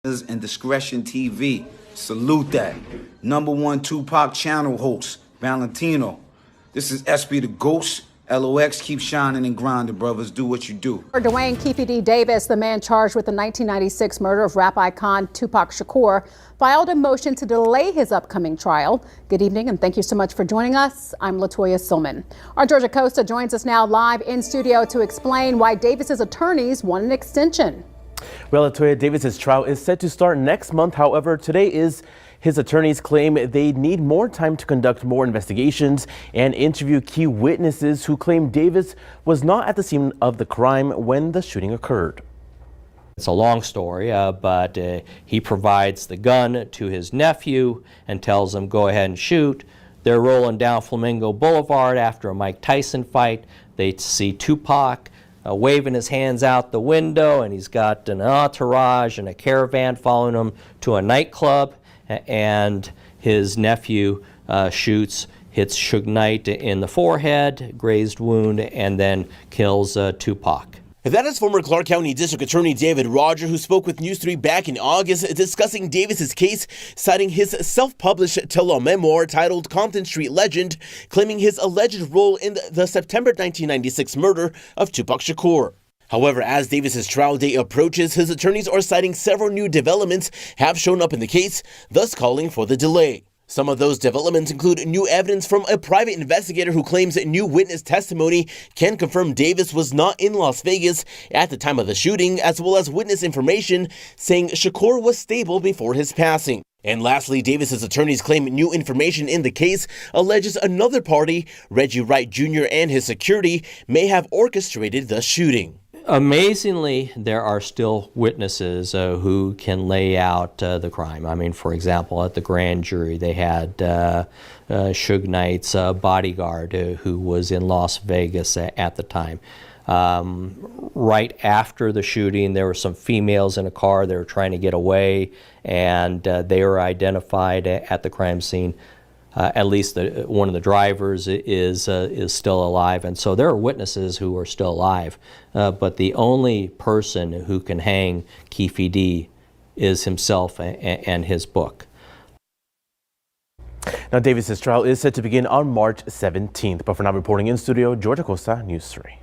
and Discretion TV. Salute that. #1 Tupac channel host, Valentino. This is SB the Ghost. LOX, keep shining and grinding, brothers. Do what you do. Dwayne Keefe D. Davis, the man charged with the 1996 murder of rap icon Tupac Shakur, filed a motion to delay his upcoming trial. Good evening, and thank you so much for joining us. I'm Latoya Silman. Our Georgia Costa joins us now live in studio to explain why Davis's attorneys want an extension. Well, Latoya, Davis's trial is set to start next month. However, today his attorneys claim they need more time to conduct more investigations and interview key witnesses who claim Davis was not at the scene of the crime when the shooting occurred. It's a long story, but he provides the gun to his nephew and tells him, go ahead and shoot. They're rolling down Flamingo Boulevard after a Mike Tyson fight. They see Tupac waving his hands out the window, and he's got an entourage and a caravan following him to a nightclub, and his nephew shoots, hits Suge Knight in the forehead, grazed wound, and then kills Tupac. That is former Clark County District Attorney David Roger, who spoke with News 3 back in August discussing Davis's case, citing his self-published tell-all memoir titled Compton Street Legend, claiming his alleged role in the September 1996 murder of Tupac Shakur. However, as Davis's trial date approaches, his attorneys are citing several new developments have shown up in the case, thus calling for the delay. Some of those developments include new evidence from a private investigator who claims that new witness testimony can confirm Davis was not in Las Vegas at the time of the shooting, as well as witness information saying Shakur was stable before his passing. And lastly, Davis's attorneys claim new information in the case alleges another party, Reggie Wright Jr. and his security, may have orchestrated the shooting. Amazingly, there are still witnesses who can lay out the crime. I mean, for example, at the grand jury, they had Suge Knight's bodyguard who was in Las Vegas at the time. Right after the shooting, there were some females in a car. They were trying to get away, and they were identified at the crime scene. At least one of the drivers is still alive, and so there are witnesses who are still alive. But the only person who can hang Keefe D is himself and his book. Now, Davis's trial is set to begin on March 17th. But for now, reporting in studio, Georgia Costa, News 3.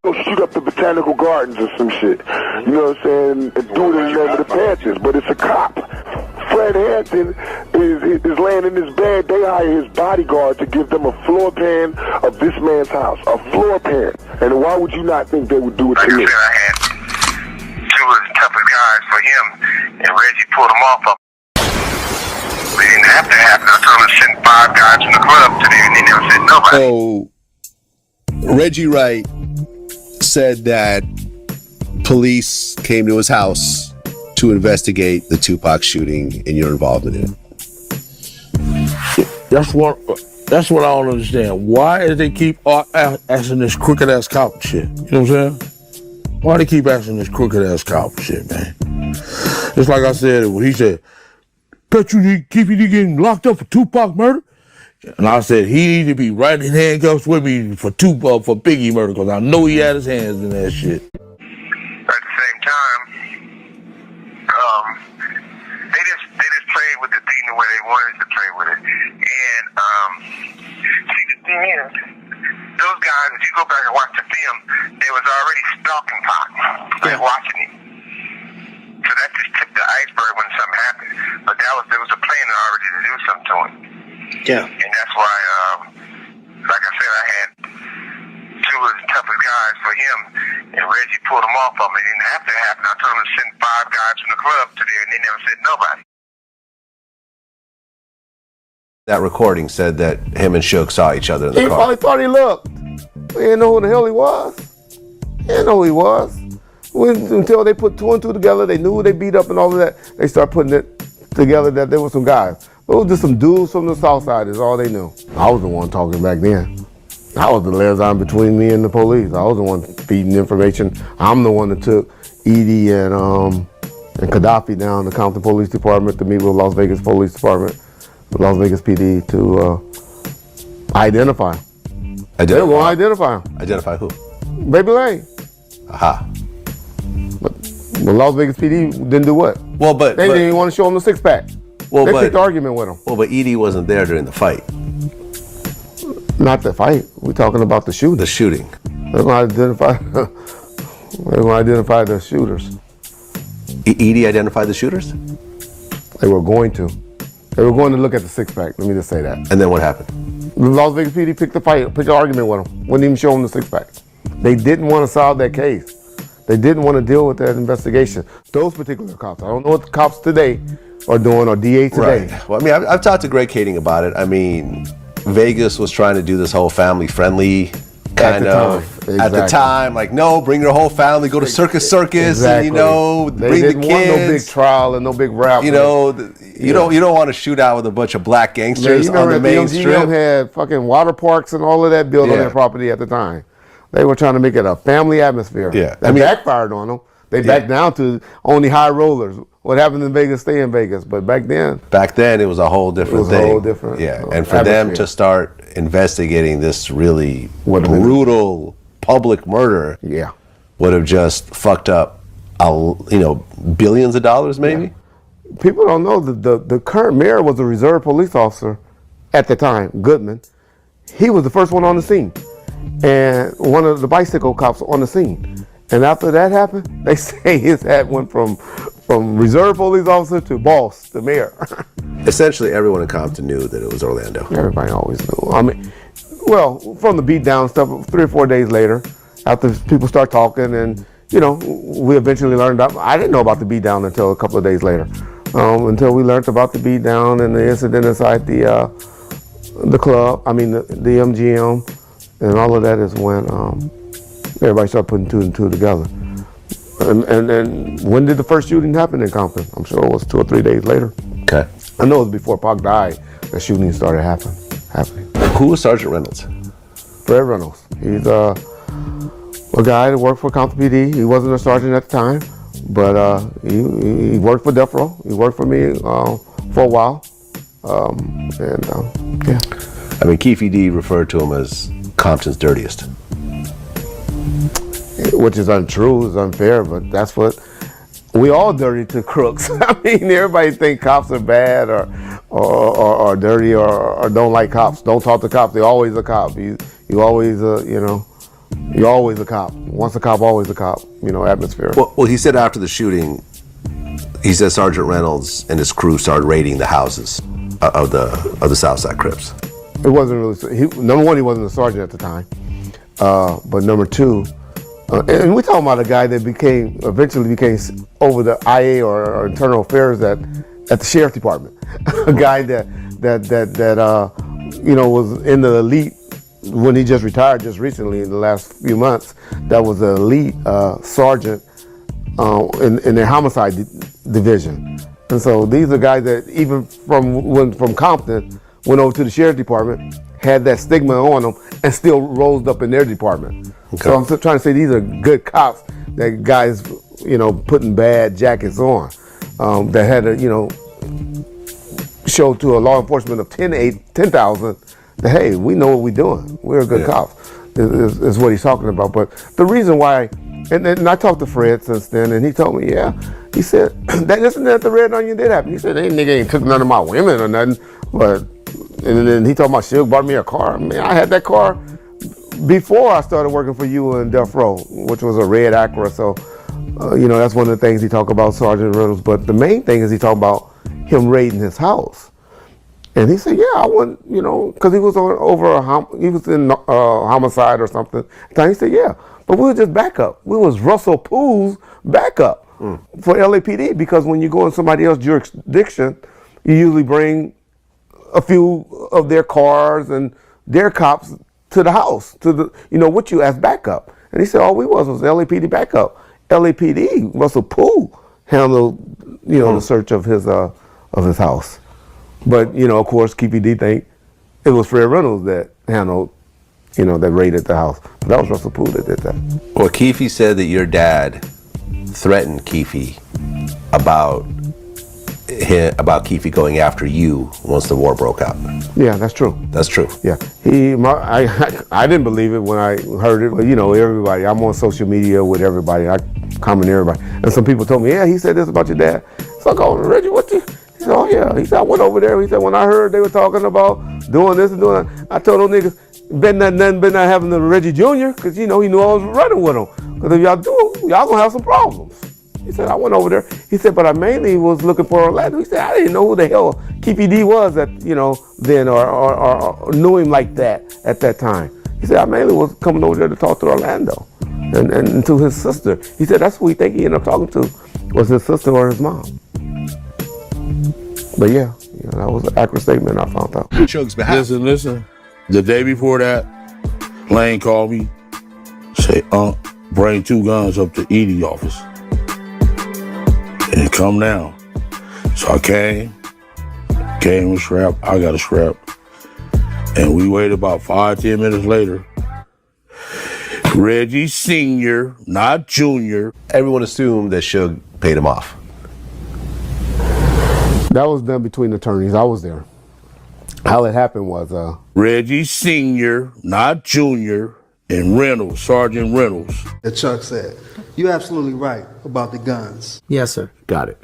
Go shoot up the botanical gardens or some shit. You know what I'm saying? And do it in the name of the Panthers, but it's a cop. Fred Hampton is laying in his bed. They hire his bodyguard to give them a floor plan of this man's house. A floor plan. And why would you not think they would do it to me? Like I said, I had two of the toughest guys for him, and Reggie pulled him off of him. They didn't have to happen. I told him to send 5 guys from the club today, and they never said nobody. So, Reggie Wright said that police came to his house to investigate the Tupac shooting and your involvement in it. That's what I don't understand. Why do they keep asking this crooked ass cop shit? You know what I'm saying? Why they keep asking this crooked ass cop shit, man? It's like I said, when he said, bet you keep you getting locked up for Tupac murder? And I said, he need to be right in handcuffs with me for Biggie murder, because I know he had his hands in that shit. At the same time, they just played with the thing the way they wanted to play with it. And see, the thing is, those guys, if you go back and watch the film, they was already stalking Pac. They were watching him. So that just tipped the iceberg when something happened. But there was a plan already to do something to him. Yeah. And that's why, like I said, I had two of the toughest guys for him, and Reggie pulled him off of him. It didn't have to happen. I told him to send 5 guys from the club today, and they never said nobody. That recording said that him and Suge saw each other in the car. He probably thought he looked. He didn't know who the hell he was. He didn't know who he was. Until they put 2 and 2 together, they knew they beat up and all of that. They started putting it together that there were some guys. It was just some dudes from the south side is all they knew. I was the one talking back then. I was the liaison between me and the police. I was the one feeding information. I'm the one that took Edie and Gaddafi down to Compton Police Department to meet with Las Vegas Police Department, Las Vegas PD to identify him. They were going to identify him. Identify who? Baby Lane. Aha. But Well, Las Vegas PD didn't do what? Well, but They didn't even want to show him the six-pack. Well, they but picked the argument with him. Well, but Edie wasn't there during the fight. Not the fight. We're talking about the shooting. The shooting. They're going to identify. They're going to identify the shooters. Edie identified the shooters? They were going to. They were going to look at the six-pack. Let me just say that. And then what happened? The Las Vegas PD picked the argument with him. Wouldn't even show him the six-pack. They didn't want to solve that case. They didn't want to deal with that investigation. Those particular cops. I don't know what the cops today are doing, or DA today. Right. Well, I mean, I've talked to Greg Kading about it. I mean, Vegas was trying to do this whole family-friendly kind of at the time, like, no, bring your whole family, go to Circus, Exactly. and They bring didn't the kids. want no big trial and no big rap. You don't want to shoot out with a bunch of black gangsters on the main strip. Had fucking water parks and all of that built on their property at the time. They were trying to make it a family atmosphere. Yeah, That backfired on them. They backed down to only high rollers. What happened in Vegas, stay in Vegas. But back then, it was a whole different thing. A whole different, and for them to start investigating this really brutal public murder, would have just fucked up, billions of dollars, maybe. Yeah. People don't know that the current mayor was a reserve police officer at the time, Goodman. He was the first one on the scene, and one of the bicycle cops on the scene. And after that happened, they say his hat went from reserve police officer to boss, the mayor. Essentially, everyone in Compton knew that it was Orlando. Everybody always knew. I mean, well, from the beat down stuff, 3 or 4 days later, after people start talking, and we eventually learned. I didn't know about the beat down until a couple of days later, until we learned about the beat down and the incident inside the club. I mean, the MGM, and all of that is when everybody started putting two and two together. And when did the first shooting happen in Compton? I'm sure it was 2 or 3 days later. Okay. I know it was before Pac died. The shooting started happening. Who was Sergeant Reynolds? Fred Reynolds. He's a guy that worked for Compton PD. He wasn't a sergeant at the time, but he worked for Death Row. He worked for me for a while. Yeah. I mean, Keefe D referred to him as Compton's dirtiest. Which is untrue, is unfair, but that's what we all dirty to crooks. I mean, everybody think cops are bad or dirty or don't like cops. Don't talk to cops. They're always a cop. You always you're always a cop. Once a cop, always a cop. Atmosphere. Well, he said after the shooting, he said Sergeant Reynolds and his crew started raiding the houses of the Southside Crips. It wasn't really. Number one, he wasn't a sergeant at the time, but number two. And we're talking about a guy that eventually became over the IA or internal affairs at the sheriff department. A guy that was in the elite when he just retired just recently in the last few months. That was the elite sergeant in their homicide division. And so these are guys that even from Compton went over to the sheriff department, had that stigma on them, and still rose up in their department. Okay. So I'm trying to say these are good cops, that guys, putting bad jackets on, that had to, show to a law enforcement of 10,000 that, hey, we know what we're doing. We're good cops, is what he's talking about. But the reason why, and I talked to Fred since then, and he told me, he said, isn't that the Red Onion did happen? He said, hey, nigga ain't took none of my women or nothing, but, and then he told me, Suge bought me a car. Man, I had that car before I started working for you in Death Row, which was a red Acura. So, that's one of the things he talked about, Sergeant Reynolds. But the main thing is he talked about him raiding his house. And he said, I wouldn't, because he was he was in homicide or something. And he said, but we were just backup. We was Russell Poole's backup for LAPD, because when you go in somebody else's jurisdiction, you usually bring a few of their cars and their cops to the house, with you as backup. And he said, all we was LAPD backup. LAPD, Russell Poole handled, the search of his house. But, of course, Keefe D think it was Fred Reynolds that handled, that raided the house. But that was Russell Poole that did that. Well, Keefe said that your dad threatened Keefe about Keefe going after you once the war broke out. Yeah, that's true. That's true. Yeah, I didn't believe it when I heard it, but everybody. I'm on social media with everybody. I common to everybody. And some people told me, yeah, he said this about your dad. So I go, Reggie, what you? He said, oh yeah. He said, I went over there. He said, when I heard they were talking about doing this and doing that, I told those niggas, better not having the Reggie Jr. because he knew I was running with him. Because if y'all do, y'all gonna have some problems. He said, I went over there. He said, but I mainly was looking for Orlando. He said, I didn't know who the hell Keefe D was then or knew him like that at that time. He said, I mainly was coming over there to talk to Orlando and to his sister. He said, that's who he think he ended up talking to, was his sister or his mom. But yeah, that was an accurate statement I found out. Shug's behalf. Listen. The day before that, Lane called me, say, bring 2 guns up to Edie's office and come down. So I came with strap, I got a strap, and we waited about 5-10 minutes later. Reggie Sr., not Jr. Everyone assumed that Shug paid him off. That was done between attorneys. I was there. How it happened was Reggie Sr., not Jr., and Reynolds, Sergeant Reynolds. That Chuck said. You're absolutely right about the guns. Yes, sir. Got it.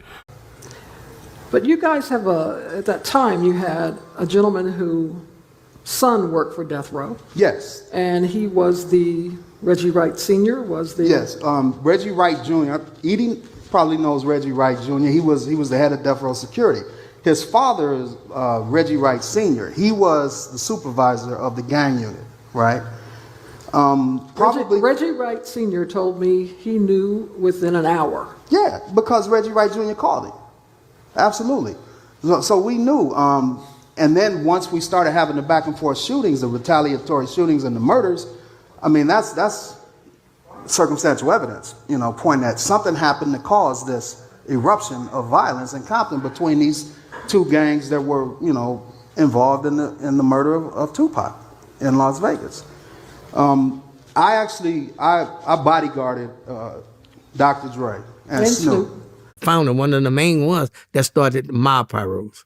But you guys have at that time, you had a gentleman whose son worked for Death Row. Yes. And he was the, Reggie Wright Sr. was the... Yes, Reggie Wright Jr., Edie probably knows Reggie Wright Jr. He was the head of Death Row Security. His father is Reggie Wright Sr. He was the supervisor of the gang unit, right? Reggie Wright Sr. told me he knew within an hour. Yeah, because Reggie Wright Jr. called him. Absolutely. So we knew. And then once we started having the back and forth shootings, the retaliatory shootings and the murders, I mean, that's circumstantial evidence, pointing that something happened to cause this eruption of violence in Compton between these 2 gangs that were, involved in the murder of Tupac in Las Vegas. I bodyguarded Dr. Dre and Snoop. Found one of the main ones that started the mob pyros.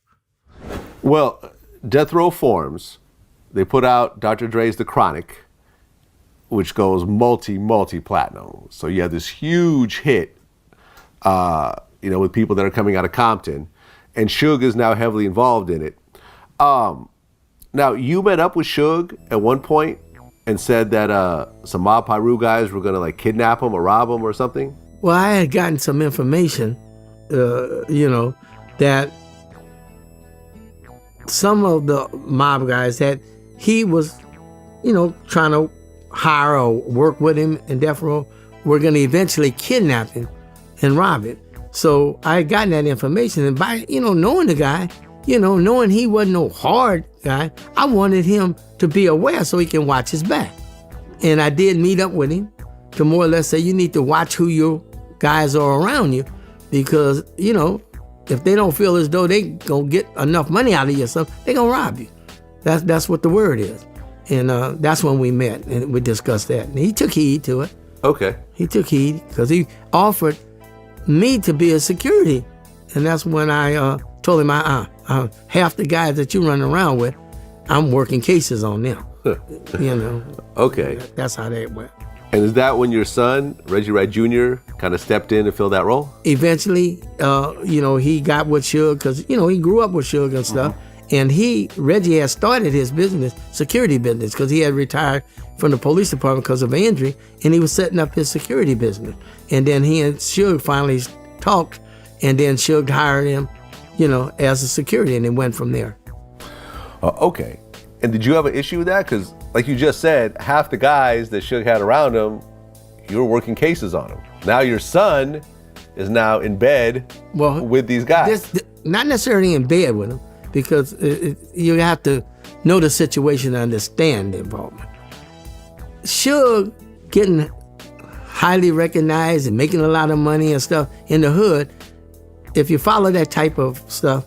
Well, Death Row forms. They put out Dr. Dre's The Chronic, which goes multi-platinum. So you have this huge hit, with people that are coming out of Compton. And Suge is now heavily involved in it. Now, you met up with Suge at one point and said that some Mob Piru guys were gonna kidnap him or rob him or something? Well, I had gotten some information, that some of the mob guys that he was, trying to hire or work with him in Death Row were gonna eventually kidnap him and rob him. So I had gotten that information, and by, knowing the guy, knowing he wasn't no hard guy, I wanted him to be aware so he can watch his back. And I did meet up with him to more or less say, you need to watch who your guys are around you, because, if they don't feel as though they gonna get enough money out of you or something, they gonna rob you. That's what the word is. And that's when we met and we discussed that. And he took heed to it. Okay. He took heed because he offered me to be a security. And that's when I told him, half the guys that you run around with, I'm working cases on them. Okay. That's how that went. And is that when your son, Reggie Wright Jr., kind of stepped in to fill that role? Eventually, he got with Suge because, he grew up with Suge and stuff. And Reggie had started his business, security business, because he had retired from the police department because of an injury, and he was setting up his security business. And then he and Suge finally talked, and then Suge hired him, as a security, and it went from there. Okay. And did you have an issue with that? Because, like you just said, half the guys that Suge had around him, you were working cases on him. Now your son is now in bed with these guys. Not necessarily in bed with them, because you have to know the situation to understand the involvement. Suge getting highly recognized and making a lot of money and stuff in the hood, if you follow that type of stuff,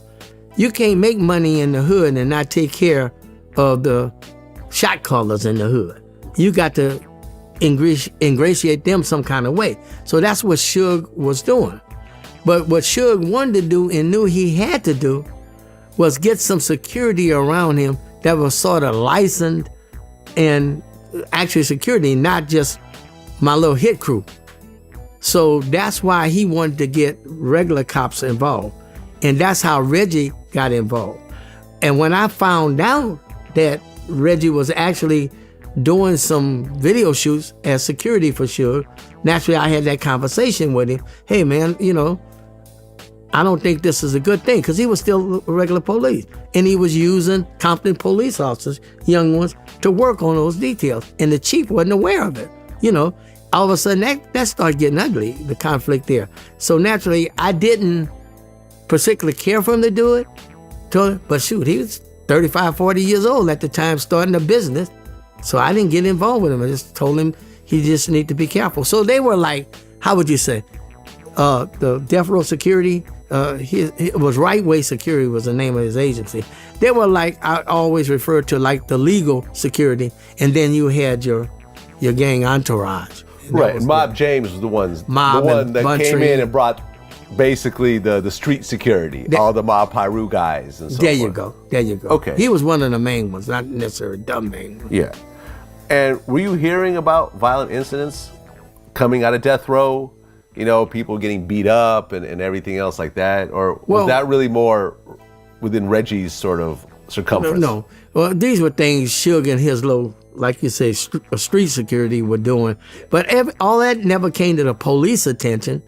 you can't make money in the hood and not take care of the shot callers in the hood. You got to ingratiate them some kind of way. So that's what Suge was doing. But what Suge wanted to do and knew he had to do was get some security around him that was sort of licensed and actually security, not just my little hit crew. So that's why he wanted to get regular cops involved. And that's how Reggie got involved. And when I found out that Reggie was actually doing some video shoots as security for Suge, naturally I had that conversation with him. Hey man, I don't think this is a good thing, because he was still regular police. And he was using Compton police officers, young ones, to work on those details. And the chief wasn't aware of it. All of a sudden that started getting ugly, the conflict there. So naturally, I didn't particularly care for him to do it. But shoot, he was 35, 40 years old at the time, starting a business. So I didn't get involved with him. I just told him he just need to be careful. So they were like, how would you say, the Death Row Security, it was Right Way Security was the name of his agency. They were like, I always referred to like the legal security, and then you had your gang entourage. Right, and Mob James was the one that came in and brought basically the street security, all the Mob Piru guys and so There forth. There you go. Okay. He was one of the main ones, not necessarily the main one. Yeah. And were you hearing about violent incidents coming out of Death Row? People getting beat up and everything else like that? Or was that really more within Reggie's sort of circumference? No. Well, these were things Suge and his little, like you say, street security were doing. But all that never came to the police attention.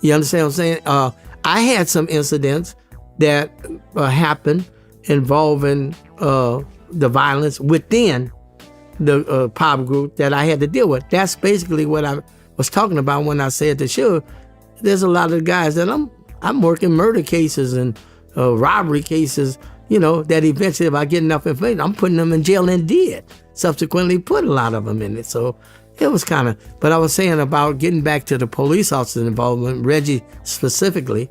You understand what I'm saying? I had some incidents that happened involving the violence within the pop group that I had to deal with. That's basically what I was talking about when I said to Suge, there's a lot of guys that I'm working murder cases and robbery cases, that eventually if I get enough information, I'm putting them in jail and did. Subsequently put a lot of them in it. So it was but I was saying about getting back to the police officers' involvement, Reggie specifically,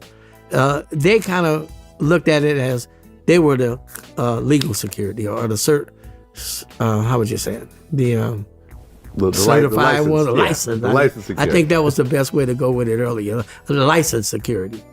they kind of looked at it as they were the legal security or the how would you say it? The certified one, the license. The license security. I think that was the best way to go with it earlier, the license security.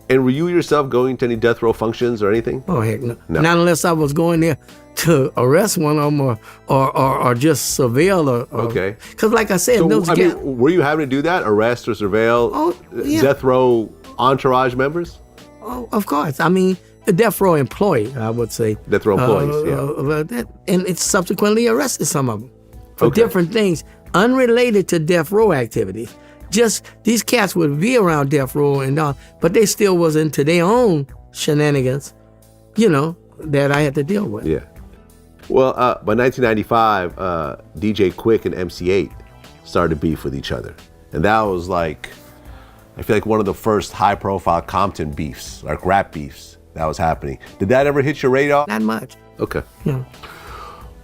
And were you yourself going to any death row functions or anything? Oh, heck no. Not unless I was going there to arrest one of them or just surveil. Okay. Because like I said, so, were you having to do that? Arrest or surveil death row entourage members? Oh, of course. I mean, a death row employee, I would say. Death row employees, and it subsequently arrested some of them for different things unrelated to death row activities. Just these cats would be around death row and all, but they still was into their own shenanigans, that I had to deal with. Yeah. Well, by 1995, DJ Quick and MC8 started beef with each other. And that was I feel like one of the first high-profile Compton beefs, like rap beefs, that was happening. Did that ever hit your radar? Not much. Okay. Yeah.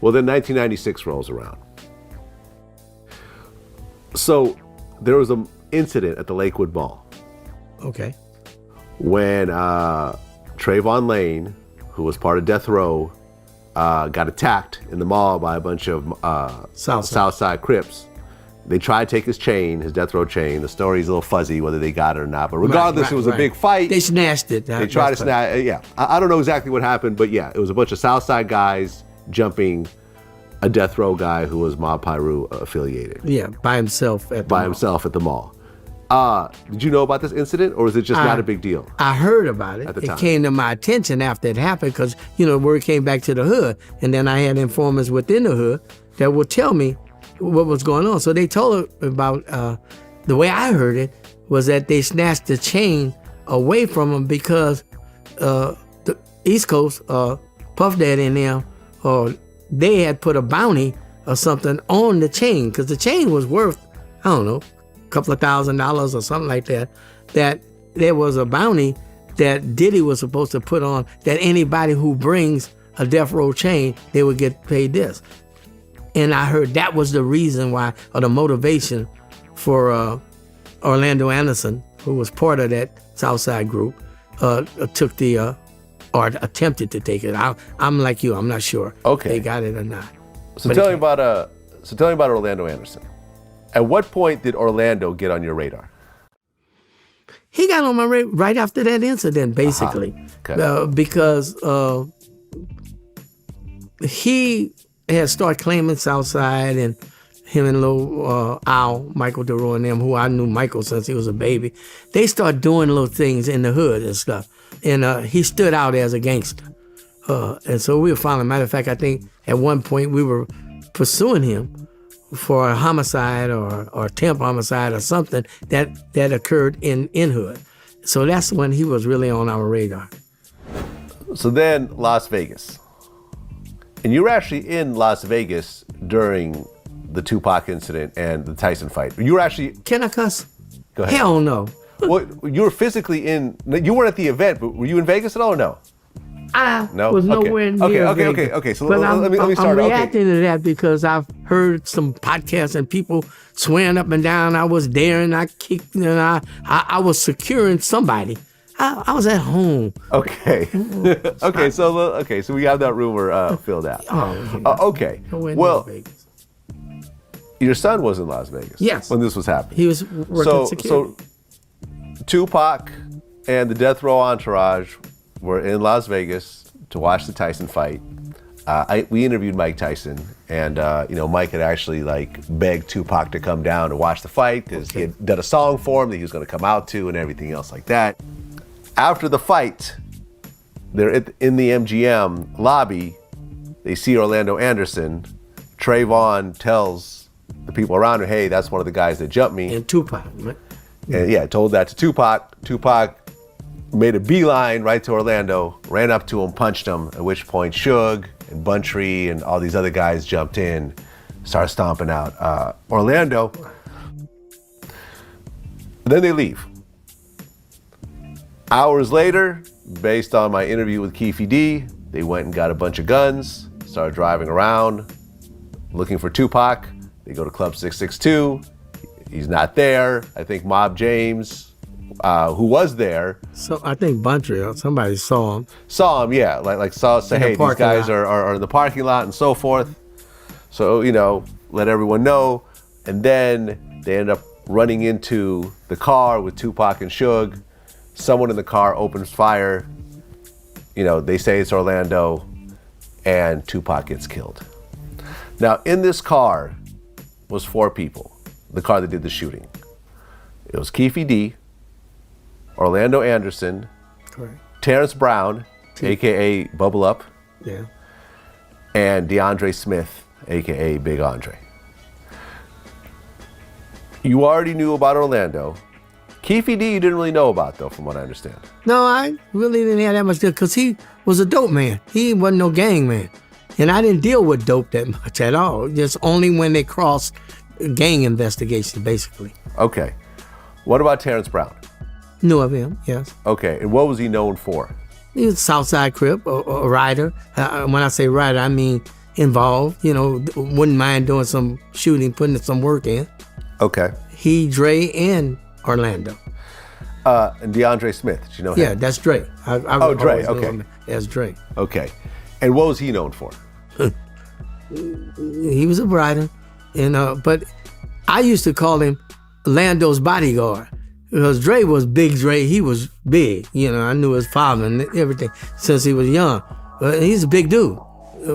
Well, then 1996 rolls around. So there was an incident at the Lakewood Mall. Okay. When Trayvon Lane, who was part of Death Row, got attacked in the mall by a bunch of Southside Crips. They tried to take his chain, his Death Row chain. The story's a little fuzzy whether they got it or not, but regardless, it was a big fight. They snatched it. They tried to snatch it, yeah. I don't know exactly what happened, but yeah, it was a bunch of Southside guys jumping a Death Row guy who was Mob Piru affiliated. Yeah, by himself at the mall. Did you know about this incident, or was it just not a big deal? I heard about it. At the time. It came to my attention after it happened because, word came back to the hood. And then I had informers within the hood that would tell me what was going on. So they told about, the way I heard it was that they snatched the chain away from him because the East Coast, Puff Daddy and them, they had put a bounty or something on the chain because the chain was worth, I don't know, a couple of $1,000s or something like that, that there was a bounty that Diddy was supposed to put on that anybody who brings a Death Row chain, they would get paid this. And I heard that was the reason why, or the motivation for Orlando Anderson, who was part of that Southside group, took the, or attempted to take it. I'm like you, I'm not sure they got it or not. So tell me about Orlando Anderson. At what point did Orlando get on your radar? He got on my radar right after that incident, basically. Okay. Because he had started claiming Southside and him and little Al, Michael DeRoe and them, who I knew Michael since he was a baby, they started doing little things in the hood and stuff. And he stood out as a gangster. And so we were finally, matter of fact, I think at one point we were pursuing him for a homicide or attempt homicide or something that occurred in hood. So that's when he was really on our radar. So then Las Vegas. And you were actually in Las Vegas during the Tupac incident and the Tyson fight. You were actually... Can I cuss? Go ahead. Hell no. Well, you were physically in... You weren't at the event, but were you in Vegas at all or no? I No? was Okay. nowhere near Vegas. Okay. So but let me start. I'm reacting to that because I've heard some podcasts and people swearing up and down I was there and I kicked and I was securing somebody. I was at home. Okay. So we have that rumor filled out. Okay. Well, Vegas. your son was in Las Vegas. Yes. When this was happening. He was working security. So Tupac and the Death Row entourage were in Las Vegas to watch the Tyson fight. We interviewed Mike Tyson, and Mike had actually begged Tupac to come down to watch the fight because he had done a song for him that he was going to come out to and everything else like that. After the fight, they're in the MGM lobby. They see Orlando Anderson. Trayvon tells the people around him, "Hey, that's one of the guys that jumped me." And Tupac, right? And told that to Tupac. Tupac made a beeline right to Orlando, ran up to him, punched him, at which point Suge and Buntree and all these other guys jumped in, started stomping out Orlando. Then they leave. Hours later, based on my interview with Keefe, they went and got a bunch of guns, started driving around, looking for Tupac. They go to Club 662. He's not there. I think Mob James, who was there. So I think Buntree, somebody saw him. Saw him, yeah. Say, hey, these guys are in the parking lot and so forth. So, let everyone know. And then they end up running into the car with Tupac and Suge. Someone in the car opens fire. They say it's Orlando, and Tupac gets killed. Now, in this car was 4 people, the car that did the shooting. It was Keefe D, Orlando Anderson, Correct. Terrence Brown, a.k.a. Bubble Up, Yeah. and DeAndre Smith, a.k.a. Big Andre. You already knew about Orlando. Keefe D you didn't really know about, though, from what I understand. No, I really didn't have that much deal because he was a dope man. He wasn't no gang man. And I didn't deal with dope that much at all. Just only when they crossed gang investigation, basically. Okay. What about Terrence Brown? Knew of him, yes. Okay, and what was he known for? He was a Southside Crip, a rider. When I say rider, I mean involved. Wouldn't mind doing some shooting, putting some work in. Okay. He, Dre, and Orlando. And DeAndre Smith, did you know him? Yeah, that's Dre. Dre, okay. That's Dre. Okay. And what was he known for? He was a rider. But I used to call him Lando's bodyguard. Because Dre was Big Dre. He was big. I knew his father and everything since he was young. He's a big dude.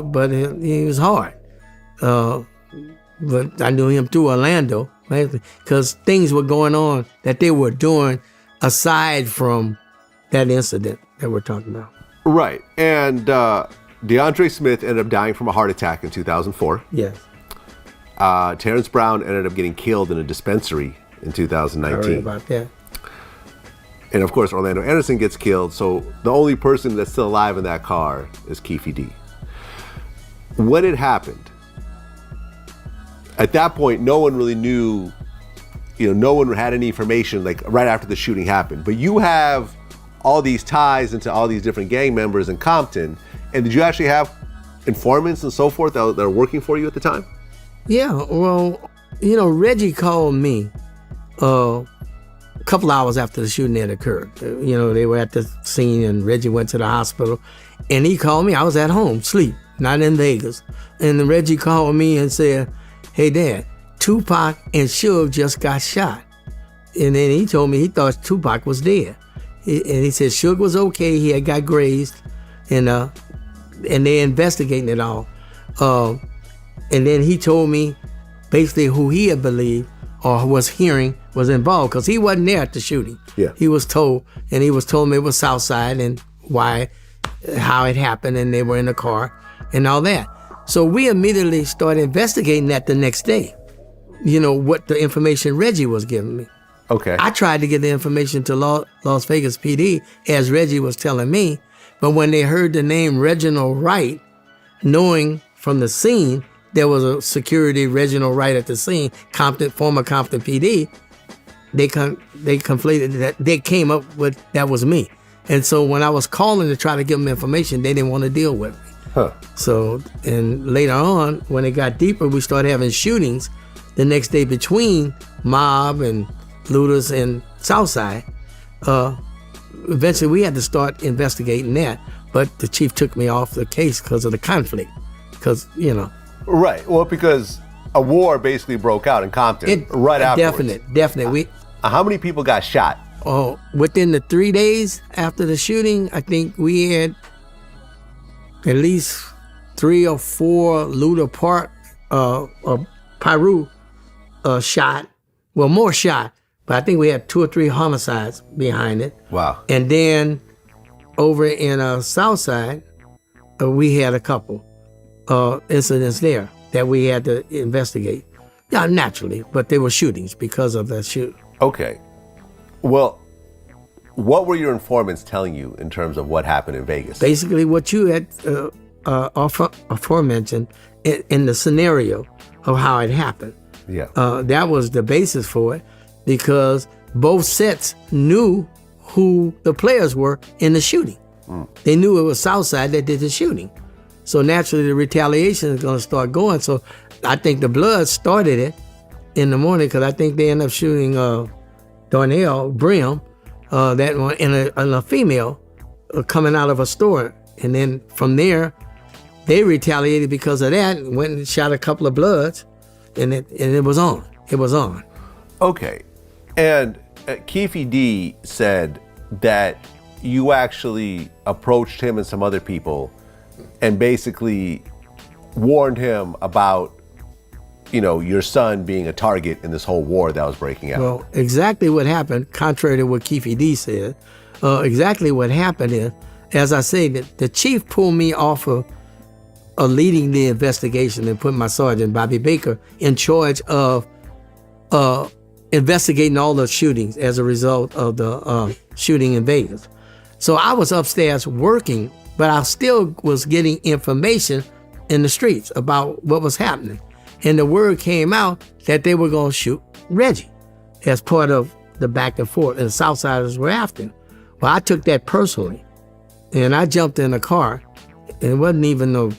But he was hard. But I knew him through Orlando, because things were going on that they were doing aside from that incident that we're talking about. Right. And DeAndre Smith ended up dying from a heart attack in 2004. Yes. Terrence Brown ended up getting killed in a dispensary in 2019. I heard about that. And of course, Orlando Anderson gets killed. So the only person that's still alive in that car is Keefe D. When it happened, at that point, no one really knew, no one had any information right after the shooting happened. But you have all these ties into all these different gang members in Compton. And did you actually have informants and so forth that are working for you at the time? Yeah, well, Reggie called me a couple hours after the shooting had occurred. They were at the scene and Reggie went to the hospital. And he called me. I was at home, sleep, not in Vegas. And then Reggie called me and said, "Hey, Dad, Tupac and Suge just got shot." And then he told me he thought Tupac was dead. And he said Suge was okay. He had got grazed. And they're investigating it all. And then he told me basically who he had believed or was hearing was involved, because he wasn't there at the shooting. Yeah. He was told, and he was told it was Southside and how it happened, and they were in the car and all that. So we immediately started investigating that the next day. What the information Reggie was giving me. Okay. I tried to get the information to Las Vegas PD as Reggie was telling me, but when they heard the name Reginald Wright, knowing from the scene there was a security Reginald Wright at the scene, former Compton PD, they conflated that. They came up with that was me. And so when I was calling to try to give them information, they didn't want to deal with me. Huh. So, and later on, when it got deeper, we started having shootings the next day between Mob and Ludus and Southside. Eventually, we had to start investigating that, but the chief took me off the case because of the conflict. Because, Right. Well, because a war basically broke out in Compton right afterwards. Definitely. How many people got shot? Oh, within the 3 days after the shooting, I think we had at least 3 or 4 Luda Park, Piru shot. Well, more shot, but I think we had 2 or 3 homicides behind it. Wow. And then over in Southside, we had a couple incidents there that we had to investigate. Yeah, naturally, but they were shootings because of that shoot. Okay. Well, what were your informants telling you in terms of what happened in Vegas? Basically, what you had aforementioned in the scenario of how it happened. Yeah. That was the basis for it, because both sets knew who the players were in the shooting. They knew it was Southside that did the shooting. So naturally, the retaliation is going to start going. So I think the Bloods started it in the morning, because I think they ended up shooting Darnell Brim, that one, and a female coming out of a store. And then from there, they retaliated because of that, and went and shot a couple of Bloods, and it was on. It was on. Okay. And Keefe D said that you actually approached him and some other people and basically warned him about, your son being a target in this whole war that was breaking out. Well, exactly what happened, contrary to what Keefe D said, exactly what happened is, as I say, the chief pulled me off of leading the investigation and put my sergeant, Bobby Baker, in charge of investigating all the shootings as a result of the shooting in Vegas. So I was upstairs working, but I still was getting information in the streets about what was happening. And the word came out that they were going to shoot Reggie as part of the back and forth, and the Southsiders were after him. Well, I took that personally, and I jumped in a car, and it wasn't even it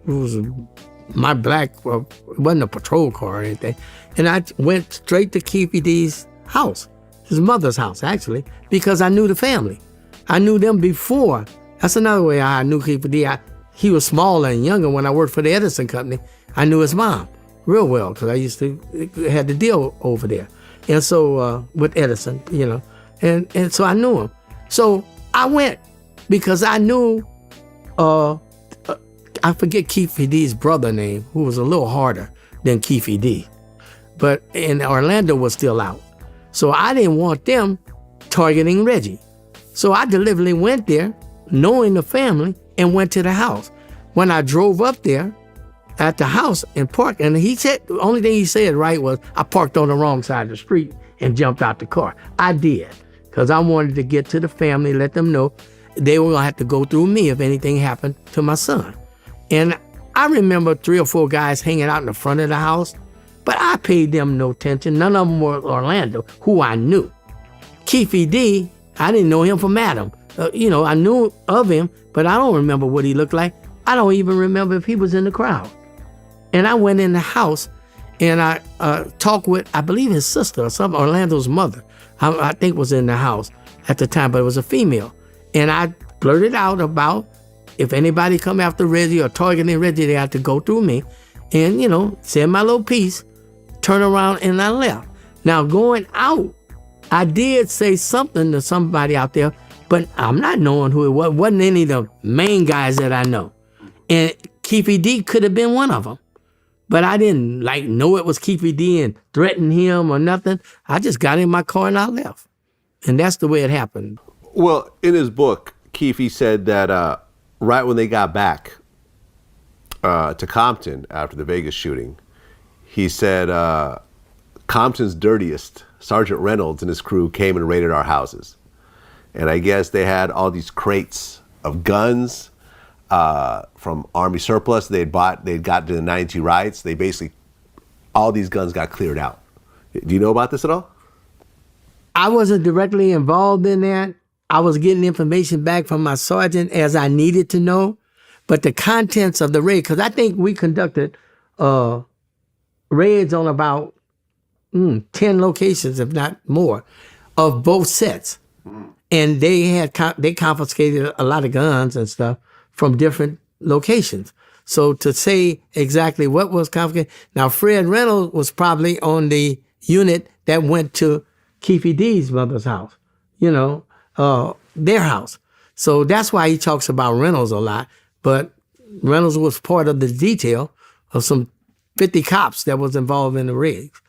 wasn't a patrol car or anything. And I went straight to Keefe D's house, his mother's house, actually, because I knew the family. I knew them before. That's another way I knew Keefe D. He was smaller and younger when I worked for the Edison Company. I knew his mom real well, because I used to had to deal over there. And so with Edison, and so I knew him. So I went because I knew, I forget Keefe D's brother name, who was a little harder than Keefe D. And Orlando was still out. So I didn't want them targeting Reggie. So I deliberately went there, knowing the family, and went to the house. When I drove up there at the house and parked, and he said, the only thing he said right was, I parked on the wrong side of the street and jumped out the car. I did, because I wanted to get to the family, let them know they were going to have to go through me if anything happened to my son. And I remember 3 or 4 guys hanging out in the front of the house, but I paid them no attention. None of them were Orlando, who I knew. Keefe D, I didn't know him from Adam. I knew of him, but I don't remember what he looked like. I don't even remember if he was in the crowd. And I went in the house, and I talked with, I believe, his sister or something, Orlando's mother, I think was in the house at the time, but it was a female. And I blurted out about, if anybody come after Reggie or targeting Reggie, they have to go through me. And, said my little piece, turn around, and I left. Now, going out, I did say something to somebody out there, but I'm not knowing who it was. It wasn't any of the main guys that I know. And Keefe D could have been one of them. But I didn't like know it was Keefe D and threaten him or nothing. I just got in my car and I left. And that's the way it happened. Well, in his book, Keefe said that right when they got back to Compton after the Vegas shooting, he said Compton's dirtiest, Sergeant Reynolds and his crew, came and raided our houses. And I guess they had all these crates of guns from Army surplus they'd got to the 92 riots. They basically, all these guns got cleared out. Do you know about this at all? I wasn't directly involved in that. I was getting information back from my sergeant as I needed to know. But the contents of the raid, because I think we conducted raids on about 10 locations, if not more, of both sets. And they confiscated a lot of guns and stuff from different locations. So to say exactly what was confiscated, now Fred Reynolds was probably on the unit that went to Keefe D's mother's house, their house. So that's why he talks about Reynolds a lot. But Reynolds was part of the detail of some 50 cops that was involved in the raids.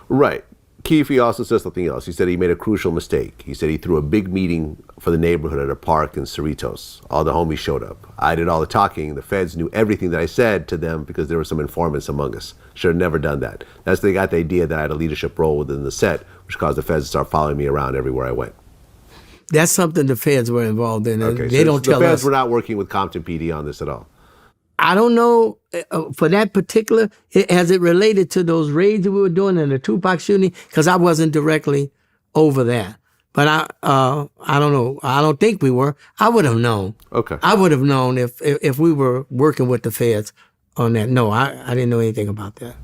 Right. Keefe also says something else. He said he made a crucial mistake. He said he threw a big meeting for the neighborhood at a park in Cerritos. All the homies showed up. I did all the talking. The feds knew everything that I said to them because there were some informants among us. Should have never done that. That's they got the idea that I had a leadership role within the set, which caused the feds to start following me around everywhere I went. That's something the feds were involved in. Okay, they don't tell us. The feds were not working with Compton PD on this at all. I don't know for that particular, as it related to those raids that we were doing in the Tupac shooting, because I wasn't directly over that. But I don't know. I don't think we were. I would have known. Okay. I would have known if we were working with the feds on that. No, I didn't know anything about that.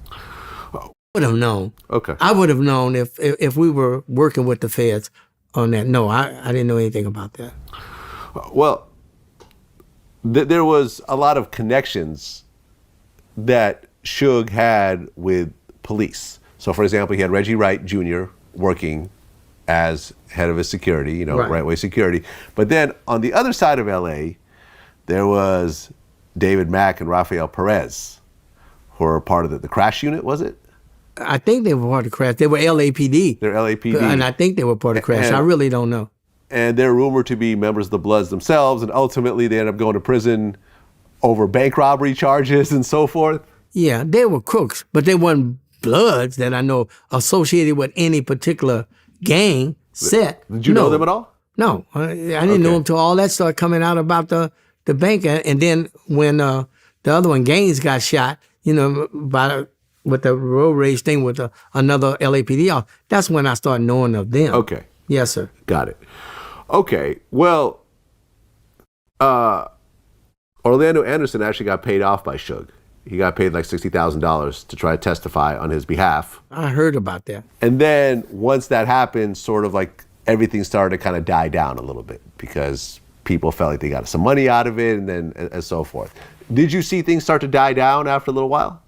I would have known. Okay. I would have known if we were working with the feds on that. No, I didn't know anything about that. Well, there was a lot of connections that Suge had with police. So, for example, he had Reggie Wright Jr. working as head of his security, Right Way Security. But then on the other side of L.A., there was David Mack and Rafael Perez, who were part of the crash unit, was it? I think they were part of the crash. They were LAPD. They're LAPD. And I think they were part of the crash. I really don't know. And they're rumored to be members of the Bloods themselves, and ultimately they end up going to prison over bank robbery charges and so forth. Yeah, they were crooks, but they weren't Bloods that I know associated with any particular gang set. Did you know them at all? No, I didn't know them until all that started coming out about the bank. And then when the other one, Gaines, got shot, with the road rage thing with another LAPD off, that's when I started knowing of them. Okay. Yes, sir. Got it. Okay, well, Orlando Anderson actually got paid off by Suge. He got paid like $60,000 to try to testify on his behalf. I heard about that. And then once that happened, sort of like everything started to kind of die down a little bit because people felt like they got some money out of it and so forth. Did you see things start to die down after a little while?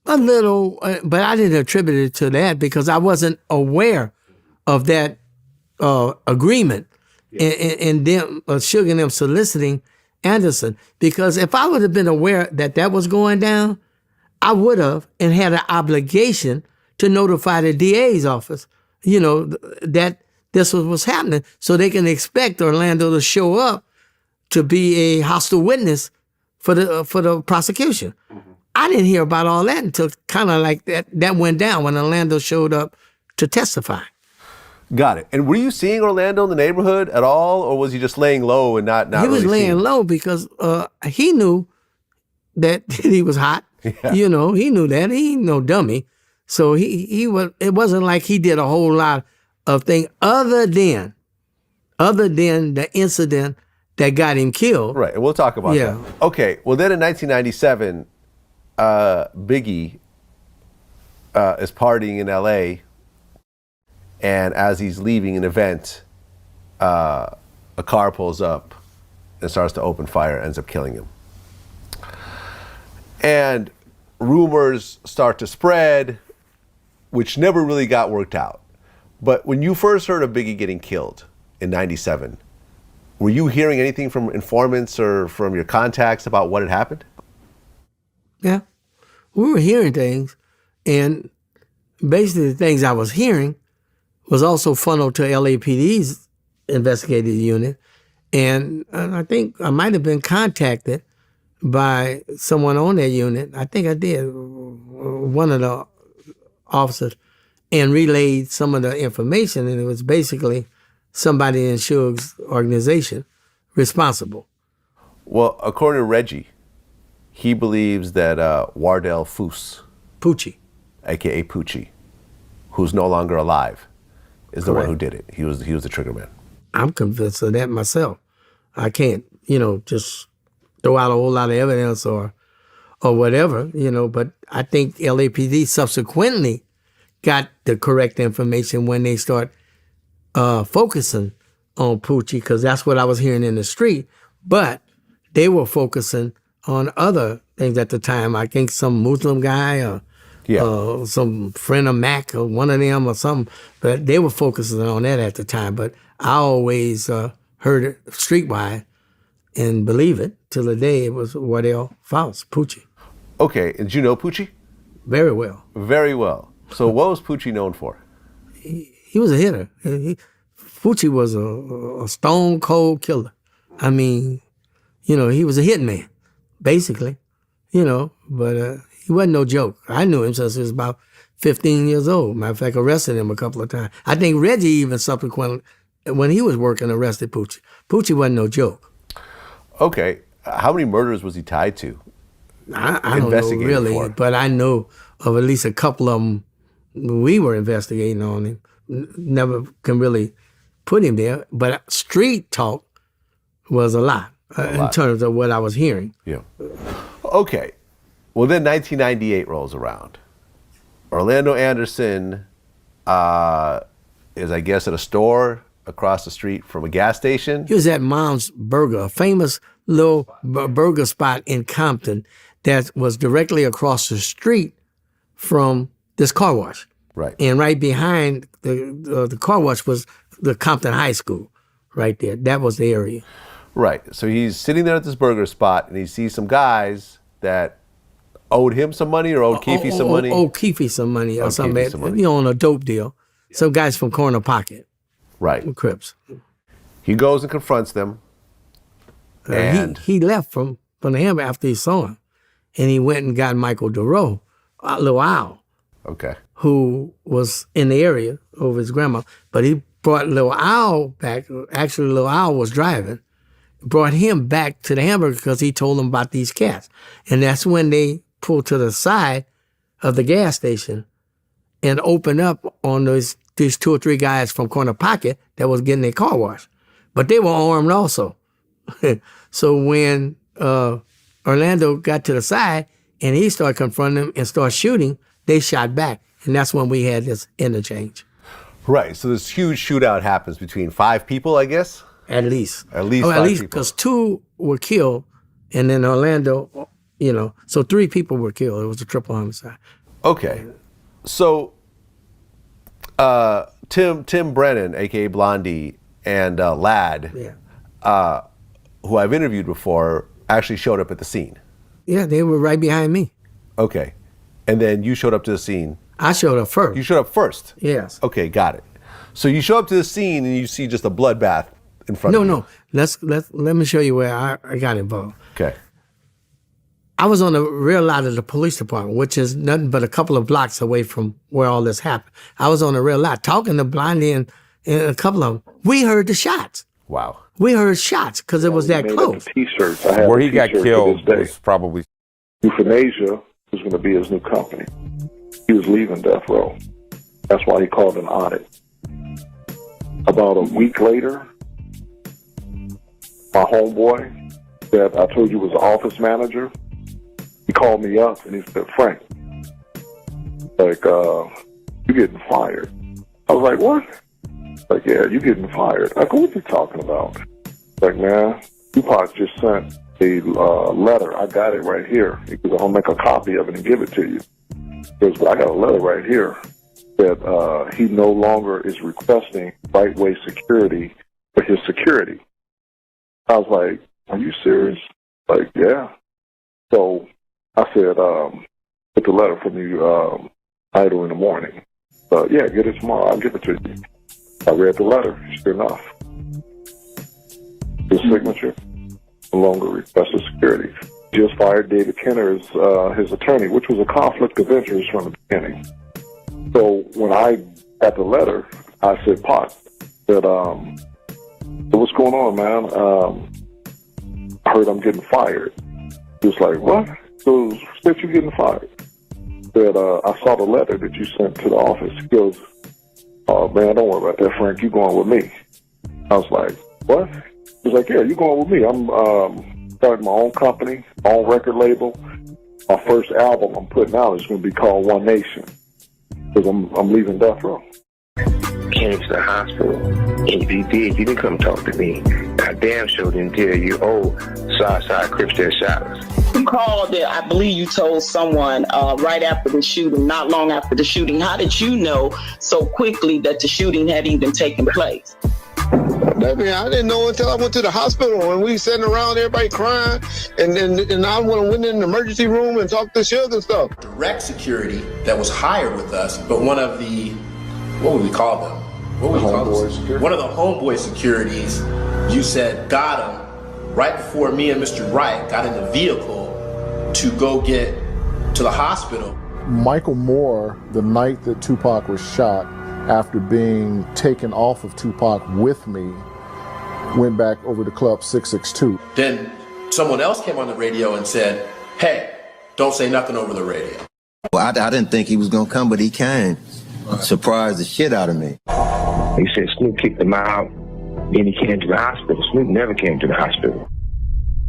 A little, but I didn't attribute it to that because I wasn't aware of that agreement and them, Suge and them soliciting Anderson. Because if I would have been aware that was going down, I would have and had an obligation to notify the DA's office, that this was happening so they can expect Orlando to show up to be a hostile witness for the prosecution. Mm-hmm. I didn't hear about all that until kind of like that went down when Orlando showed up to testify. Got it. And were you seeing Orlando in the neighborhood at all, or was he just laying low and not He was really laying low because he knew that he was hot. Yeah. He knew that. He ain't no dummy. So he was. It wasn't like he did a whole lot of things other than the incident that got him killed. Right, and we'll talk about that. Okay, well then in 1997, Biggie is partying in L.A., and as he's leaving an event, a car pulls up and starts to open fire, ends up killing him. And rumors start to spread, which never really got worked out. But when you first heard of Biggie getting killed in 97, were you hearing anything from informants or from your contacts about what had happened? Yeah. We were hearing things, and basically the things I was hearing was also funneled to LAPD's investigative unit. And I think I might have been contacted by someone on that unit. I think I did, one of the officers, and relayed some of the information. And it was basically somebody in Suge's organization responsible. Well, according to Reggie, he believes that Wardell Foose, Poochie, a.k.a. Poochie, who's no longer alive, is the one Correct. who did it. He was the trigger man. I'm convinced of that myself. I can't, just throw out a whole lot of evidence or whatever, but I think LAPD subsequently got the correct information when they start focusing on Poochie, because that's what I was hearing in the street. But they were focusing on other things at the time. I think some Muslim guy or some friend of Mac or one of them or something. But they were focusing on that at the time. But I always heard it streetwide and believe it till the day it was Wardell Fouse, Poochie. Okay, and did you know Poochie? Very well. Very well. So what was Poochie known for? He was a hitter. Poochie was a stone cold killer. I mean, he was a hitman, basically, but he wasn't no joke. I knew him since he was about 15 years old. Matter of fact, arrested him a couple of times. I think Reggie even subsequently, when he was working, arrested Poochie. Poochie wasn't no joke. Okay, how many murders was he tied to? I don't know really, but I know of at least a couple of them we were investigating on him. Never can really put him there, but street talk was a lot in terms of what I was hearing. Yeah. Okay. Well, then 1998 rolls around. Orlando Anderson is, I guess, at a store across the street from a gas station. He was at Mom's Burger, a famous little burger spot in Compton that was directly across the street from this car wash. Right. And right behind the car wash was the Compton High School right there. That was the area. Right. So he's sitting there at this burger spot and he sees some guys that owed him some money or owed Keefe some money. Owed Keefe some money or something, on a dope deal. Some guys from Corner Pocket. Right. Crips. He goes and confronts them. And he left from the hammer after he saw him. And he went and got Michael DeRoe, Lil Al. Okay. Who was in the area over his grandma. But he brought Lil Al back. Actually, Lil Al was driving. Brought him back to the hamburger because he told him about these cats. And that's when they pulled to the side of the gas station and opened up on these 2 or 3 guys from Corner Pocket that was getting their car washed. But they were armed also. So when Orlando got to the side and he started confronting them and started shooting, they shot back. And that's when we had this interchange. Right. So this huge shootout happens between 5 people, I guess? At least. At least 5 people. Because 2 were killed, and then Orlando, so 3 people were killed. It was a triple homicide. Okay. So Tim Brennan, a.k.a. Blondie, and Ladd, who I've interviewed before, actually showed up at the scene. Yeah, they were right behind me. Okay. And then you showed up to the scene. I showed up first. You showed up first? Yes. Okay, got it. So you show up to the scene and you see just a bloodbath in front of you. No. Let me show you where I got involved. Okay. I was on the rear lot of the police department, which is nothing but a couple of blocks away from where all this happened. I was on the rear lot talking to Blondie and a couple of them. We heard the shots. Wow. We heard shots because it was that close. T-shirts. Where he got killed was probably Euthanasia was going to be his new company. He was leaving death row. That's why he called an audit. About a week later, my homeboy that I told you was the office manager, he called me up and he said, "Frank, you're getting fired." I was like, "What?" Like, "Yeah, you're getting fired." I go, "What are you talking about?" Like, "Man, Tupac just sent a letter. I got it right here." He goes, "I'll make a copy of it and give it to you." He goes, "But I got a letter right here that he no longer is requesting right-way security for his security." I was like, "Are you serious?" Like, "Yeah." So I said, get the letter from you idle in the morning. Yeah, get it tomorrow. I'll give it to you. I read the letter. Sure enough. His signature, no longer requested security. Just fired David Kenner as his attorney, which was a conflict of interest from the beginning. So when I got the letter, I said, Pop, that, what's going on, man? I heard I'm getting fired. He was like, what? So, said you getting fired? Said, I saw the letter that you sent to the office. He goes, oh, man, don't worry about that, Frank. You going with me. I was like, what? He was like, yeah, you going with me. I'm starting my own company, my own record label. My first album I'm putting out is going to be called One Nation, because I'm leaving death row. Came to the hospital, and if you did, you didn't come talk to me. I damn sure didn't tell you, Southside Crips that shot us. You called it, I believe you told someone right after the shooting, not long after the shooting. How did you know so quickly that the shooting had even taken place? Baby, I didn't know until I went to the hospital and we sitting around, everybody crying, and I went in the emergency room and talked to Suge and stuff. Direct security that was hired with us, but one of the, what would we call them? What would we call them? One of the homeboy securities, you said got him right before me and Mr. Wright got in the vehicle to go get to the hospital. Michael Moore, the night that Tupac was shot, after being taken off of Tupac with me, went back over to Club 662. Then someone else came on the radio and said, hey, don't say nothing over the radio. Well, I didn't think he was going to come, but he came. Surprised the shit out of me. He said Snoop kicked him out, then he came to the hospital. Snoop never came to the hospital,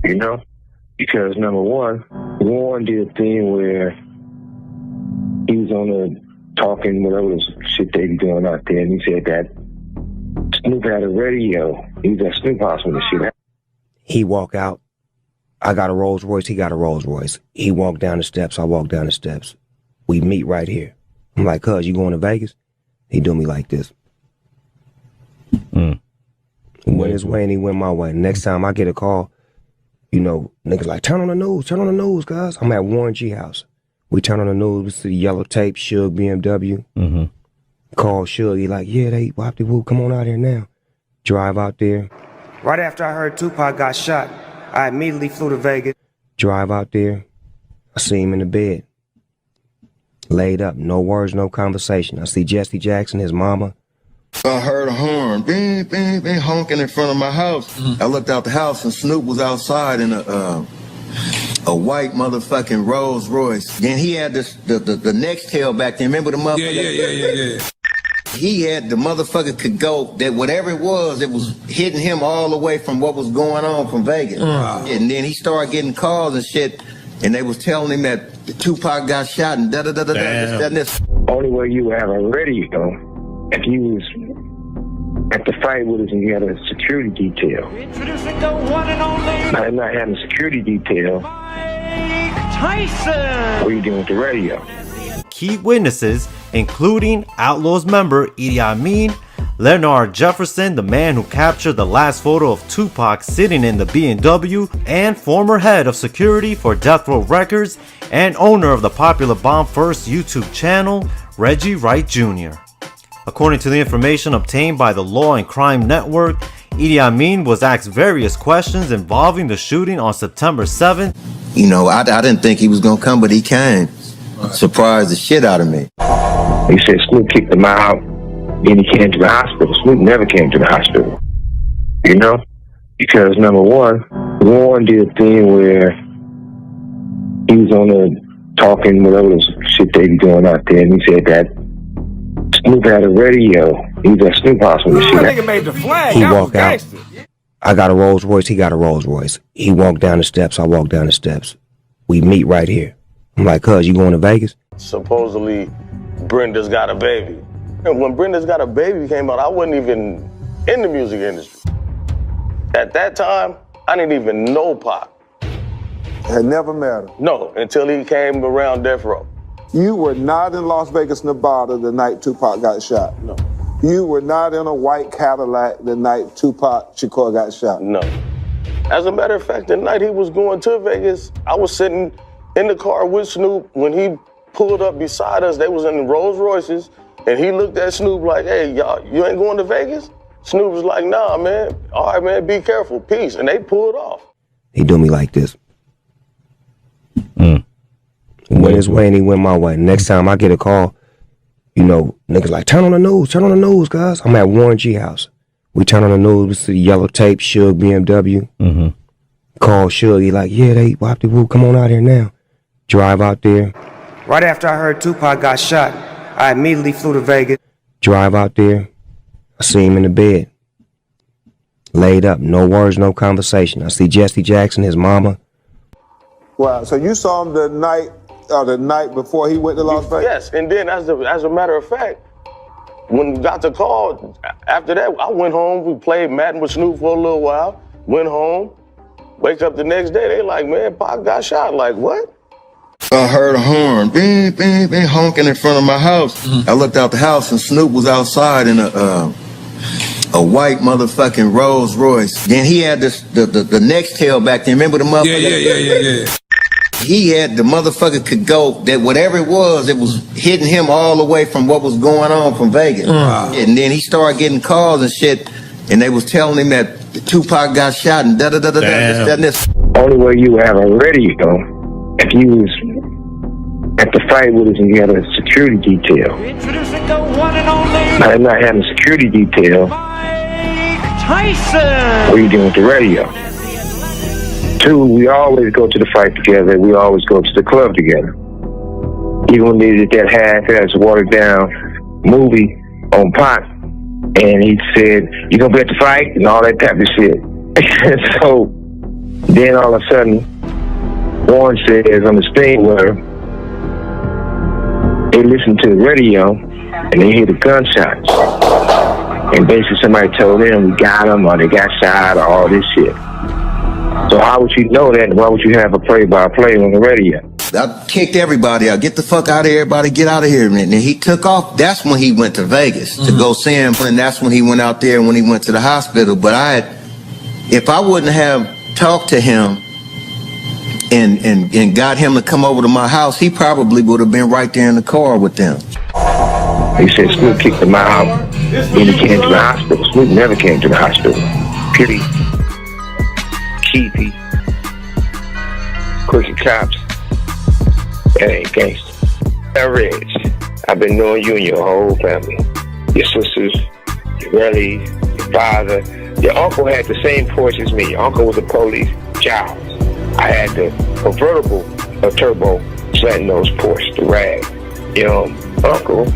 you know? Because number one, Warren did a thing where he was on the talking, whatever this shit they be doing out there, and he said that Snoop had a radio. He was at Snoop House when the shit happened. He walk out. I got a Rolls Royce. He got a Rolls Royce. He walked down the steps. I walked down the steps. We meet right here. I'm like, cuz, you going to Vegas? He do me like this. He went his way and he went my way. Next time I get a call, you know, niggas like, turn on the news, guys. I'm at Warren G house. We turn on the news, we see the yellow tape, Suge BMW. Call Suge, he like, yeah, they whopped whoop, come on out here now. Drive out there. Right after I heard Tupac got shot, I immediately flew to Vegas. Drive out there. I see him in the bed. Laid up, no words, no conversation. I see Jesse Jackson, his mama. I heard a horn, bing, bing, bing, honking in front of my house. I looked out the house and Snoop was outside in a white motherfucking Rolls Royce. Then he had this the next tail back there. Remember the motherfucker? Yeah. He had the motherfucker could go that whatever it was hitting him all the way from what was going on from Vegas. And then he started getting calls and shit, and they was telling him that Tupac got shot and this. Only way you would have a radio if you was at the fight with us and you had a security detail. Introducing the one and only I'm not having a security detail. Tyson. What are you doing with the radio? Key witnesses, including Outlaws member Idi Amin, Leonard Jefferson, the man who captured the last photo of Tupac sitting in the BMW, and former head of security for Death Row Records and owner of the popular Bomb First YouTube channel, Reggie Wright Jr. According to the information obtained by the Law and Crime Network, Idi Amin was asked various questions involving the shooting on September 7th. You know, I didn't think he was going to come, but he came. Surprised the shit out of me. He said Snoop kicked him out, then he came to the hospital. Snoop never came to the hospital, you know? Because number one, Warren did a thing where he was on the talking, whatever this shit they be doing out there, and he said that Snoop had a radio. He was at Snoop House when the shit happened. Made the flag. He walked out. I got a Rolls Royce. He got a Rolls Royce. He walked down the steps. I walked down the steps. We meet right here. I'm like, cuz, you going to Vegas? Supposedly, Brenda's Got a Baby. And when Brenda's Got a Baby came out, I wasn't even in the music industry. At that time, I didn't even know Pac. Had never met him? No, until he came around Death Row. You were not in Las Vegas, Nevada the night Tupac got shot? No. You were not in a white Cadillac the night Tupac Shakur got shot? No. As a matter of fact, the night he was going to Vegas, I was sitting in the car with Snoop. When he pulled up beside us, they was in Rolls Royces, and he looked at Snoop like, hey, y'all, you ain't going to Vegas? Snoop was like, nah, man. All right, man, be careful, peace. And they pulled off. He do me like this. When his way and he went my way. Next time I get a call, you know, niggas like, turn on the news, guys. I'm at Warren G house. We turn on the news, we see yellow tape, Suge BMW. Call Suge, he like, yeah, they whopped the woo, come on out here now. Drive out there. Right after I heard Tupac got shot, I immediately flew to Vegas. Drive out there. I see him in the bed. Laid up, no words, no conversation. I see Jesse Jackson, his mama. Wow, so you saw him the night before he went to Las Vegas? Yes, and then as a matter of fact, when we got the call, after that, I went home, we played Madden with Snoop for a little while, went home, wake up the next day, they like, man, Pac got shot. Like, what? I heard a horn, bing, bing, bing, honking in front of my house. I looked out the house and Snoop was outside in a white motherfucking Rolls Royce. Then he had the next tail back there. Remember the motherfucker? Yeah. He had the motherfucker could go that whatever it was hitting him all the way from what was going on from Vegas. And then he started getting calls and shit, and they was telling him that Tupac got shot and this, that, and this. Only way you have a radio if you was at the fight with us and you had a security detail. Introducing the one and only I'm not having a security detail. Mike Tyson. What are you doing with the radio? 2, we always go to the fight together. We always go to the club together. Even when they did that half-ass watered down movie on Pac, and he said, you gonna be at the fight? And all that type of shit. So then all of a sudden, Warren says on this thing where they listen to the radio and they hear the gunshots. And basically somebody told them we got him or they got shot or all this shit. So how would you know that and why would you have a play-by-play on the radio? I kicked everybody out. Get the fuck out of here, everybody. Get out of here. And then he took off. That's when he went to Vegas to go see him. And that's when he went out there when he went to the hospital. But if I wouldn't have talked to him and got him to come over to my house, he probably would have been right there in the car with them. He said Snoop kicked him out and he came to the hospital. Snoop never came to the hospital. Pity. Keefe. Crooked cops. That ain't gangster. Now, Reg, I've been knowing you and your whole family. Your sisters, your relatives, your father. Your uncle had the same Porsche as me. Your uncle was a police. Charles. I had the convertible, a turbo, slant-nose Porsche, the rag. Your uncle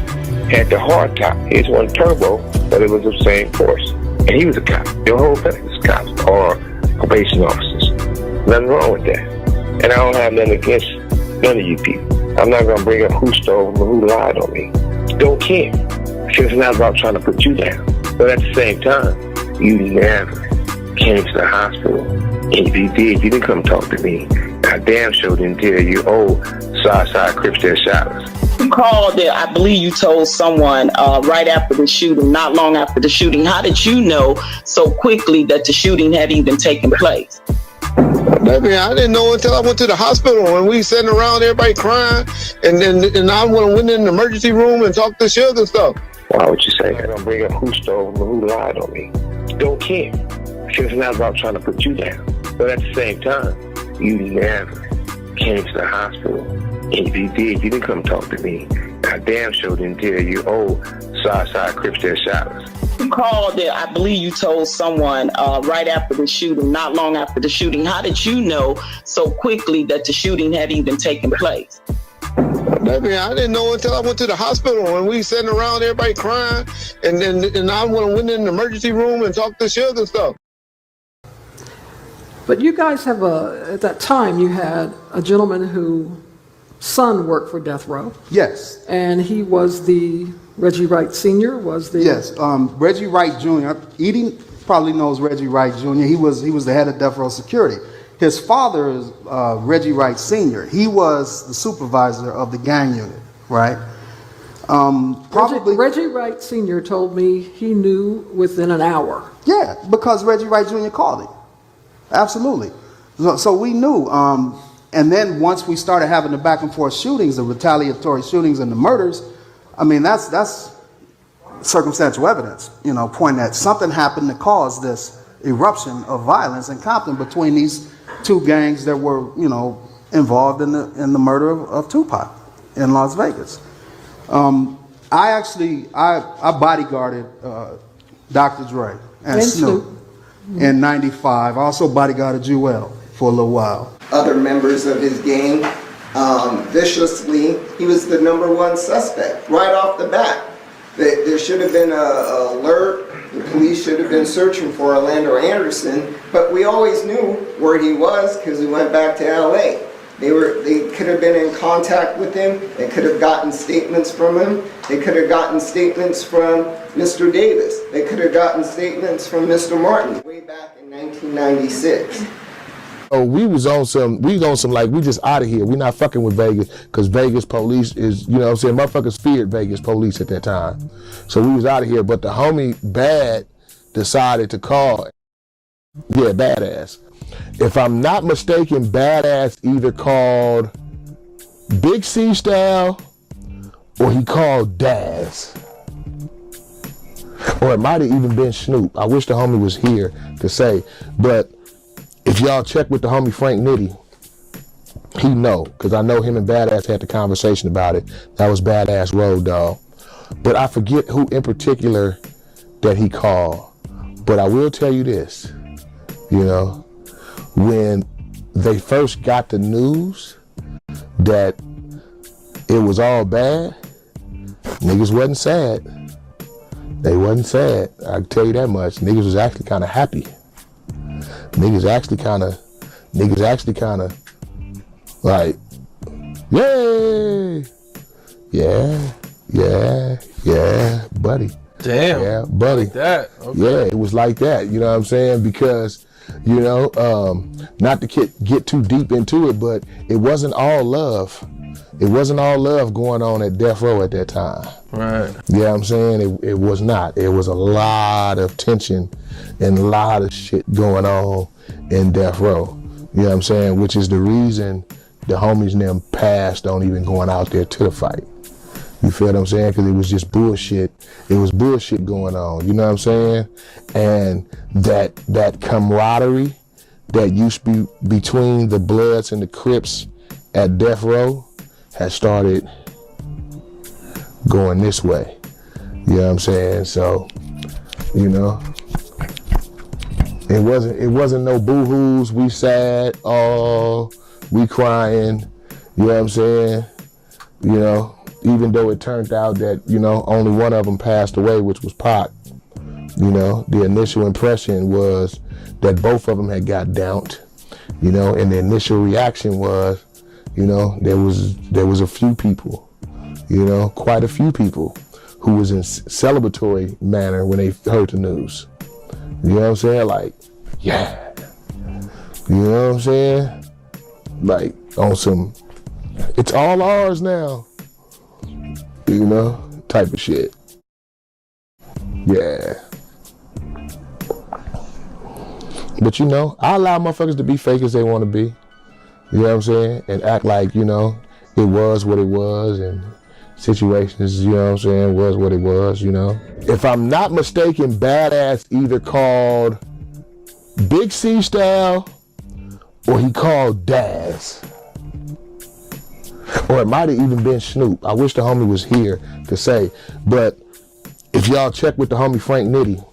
had the hard top. His one turbo, but it was the same Porsche. And he was a cop. Your whole family was cops or probation officers. Nothing wrong with that. And I don't have nothing against none of you people. I'm not going to bring up who stole or who lied on me. Don't care. Because it's not about trying to put you down. But at the same time, you never came to the hospital. And if you did, you didn't come talk to me. I damn sure didn't tell you, Southside Crips that shot us. You called it, I believe you told someone right after the shooting, not long after the shooting. How did you know so quickly that the shooting had even taken place? Baby, I didn't know until I went to the hospital and we sitting around everybody crying, and I went in the emergency room and talked to Suge and stuff. Why would you say that? I'm going to bring up who stole or who lied on me. Don't care. Because it's not about trying to put you down. But at the same time, you never came to the hospital. And if you did, you didn't come talk to me. I damn sure didn't tell you, Southside Crips that shot us. You called it, I believe you told someone right after the shooting, not long after the shooting. How did you know so quickly that the shooting had even taken place? Baby, I didn't know until I went to the hospital and we sitting around everybody crying, and I went in the emergency room and talked to Suge and stuff. But you guys have at that time you had a gentleman whose son worked for Death Row. Yes. And he was the, Reggie Wright Sr. was the... Yes, Reggie Wright Jr. Edie probably knows Reggie Wright Jr. He was the head of Death Row Security. His father is Reggie Wright Sr. He was the supervisor of the gang unit, right? Reggie Wright Sr. told me he knew within an hour. Yeah, because Reggie Wright Jr. called him. Absolutely. So we knew. And then once we started having the back and forth shootings, the retaliatory shootings and the murders, I mean, that's circumstantial evidence, you know, pointing that something happened to cause this eruption of violence in Compton between these two gangs that were, you know, involved in the murder of Tupac in Las Vegas. I bodyguarded Dr. Dre and Snoop in '95. I also bodyguarded Jewel for a little while. Other members of his gang viciously. He was the #1 suspect right off the bat. There should have been an alert. The police should have been searching for Orlando Anderson, but we always knew where he was because we went back to LA. They could have been in contact with him. They could have gotten statements from him. They could have gotten statements from Mr. Davis. They could have gotten statements from Mr. Martin way back in 1996. Oh, we was on some like, we just out of here. We not fucking with Vegas because Vegas police is, you know what I'm saying, motherfuckers feared Vegas police at that time. So we was out of here, but the homie Bad decided to call, yeah, Badass. If I'm not mistaken, Badass either called Big C Style or he called Daz. Or it might have even been Snoop. I wish the homie was here to say, but if y'all check with the homie Frank Nitty, he know, because I know him and Badass had the conversation about it. That was Badass Road Dogg. But I forget who in particular that he called. But I will tell you this, you know, when they first got the news that it was all bad, niggas wasn't sad. They wasn't sad, I can tell you that much. Niggas was actually kind of happy. Niggas actually kind of like, yay, yeah, buddy. Damn. Yeah, buddy. Like that. Okay. Yeah, it was like that. You know what I'm saying? Because, you know, not to get too deep into it, but it wasn't all love. It wasn't all love going on at Death Row at that time. Right. You know what I'm saying? It was not. It was a lot of tension and a lot of shit going on in Death Row. You know what I'm saying? Which is the reason the homies and them passed on even going out there to the fight. You feel what I'm saying? Because it was just bullshit. It was bullshit going on. You know what I'm saying? And that camaraderie that used to be between the Bloods and the Crips at Death Row has started going this way. You know what I'm saying? So, you know, it wasn't no boo-hoos, we sad, oh, we crying, you know what I'm saying? You know, even though it turned out that, you know, only one of them passed away, which was Pac, you know, the initial impression was that both of them had got downed, you know, and the initial reaction was, you know, there was a few people, you know, quite a few people who was in celebratory manner when they heard the news. You know what I'm saying? Like, yeah. You know what I'm saying? Like, on some, it's all ours now, you know, type of shit. Yeah. But you know, I allow motherfuckers to be fake as they want to be. You know what I'm saying? And act like, you know, it was what it was and situations, you know what I'm saying, was what it was, you know. If I'm not mistaken, Badass either called Big C Style or he called Daz. Or it might have even been Snoop. I wish the homie was here to say. But if y'all check with the homie Frank Nitty,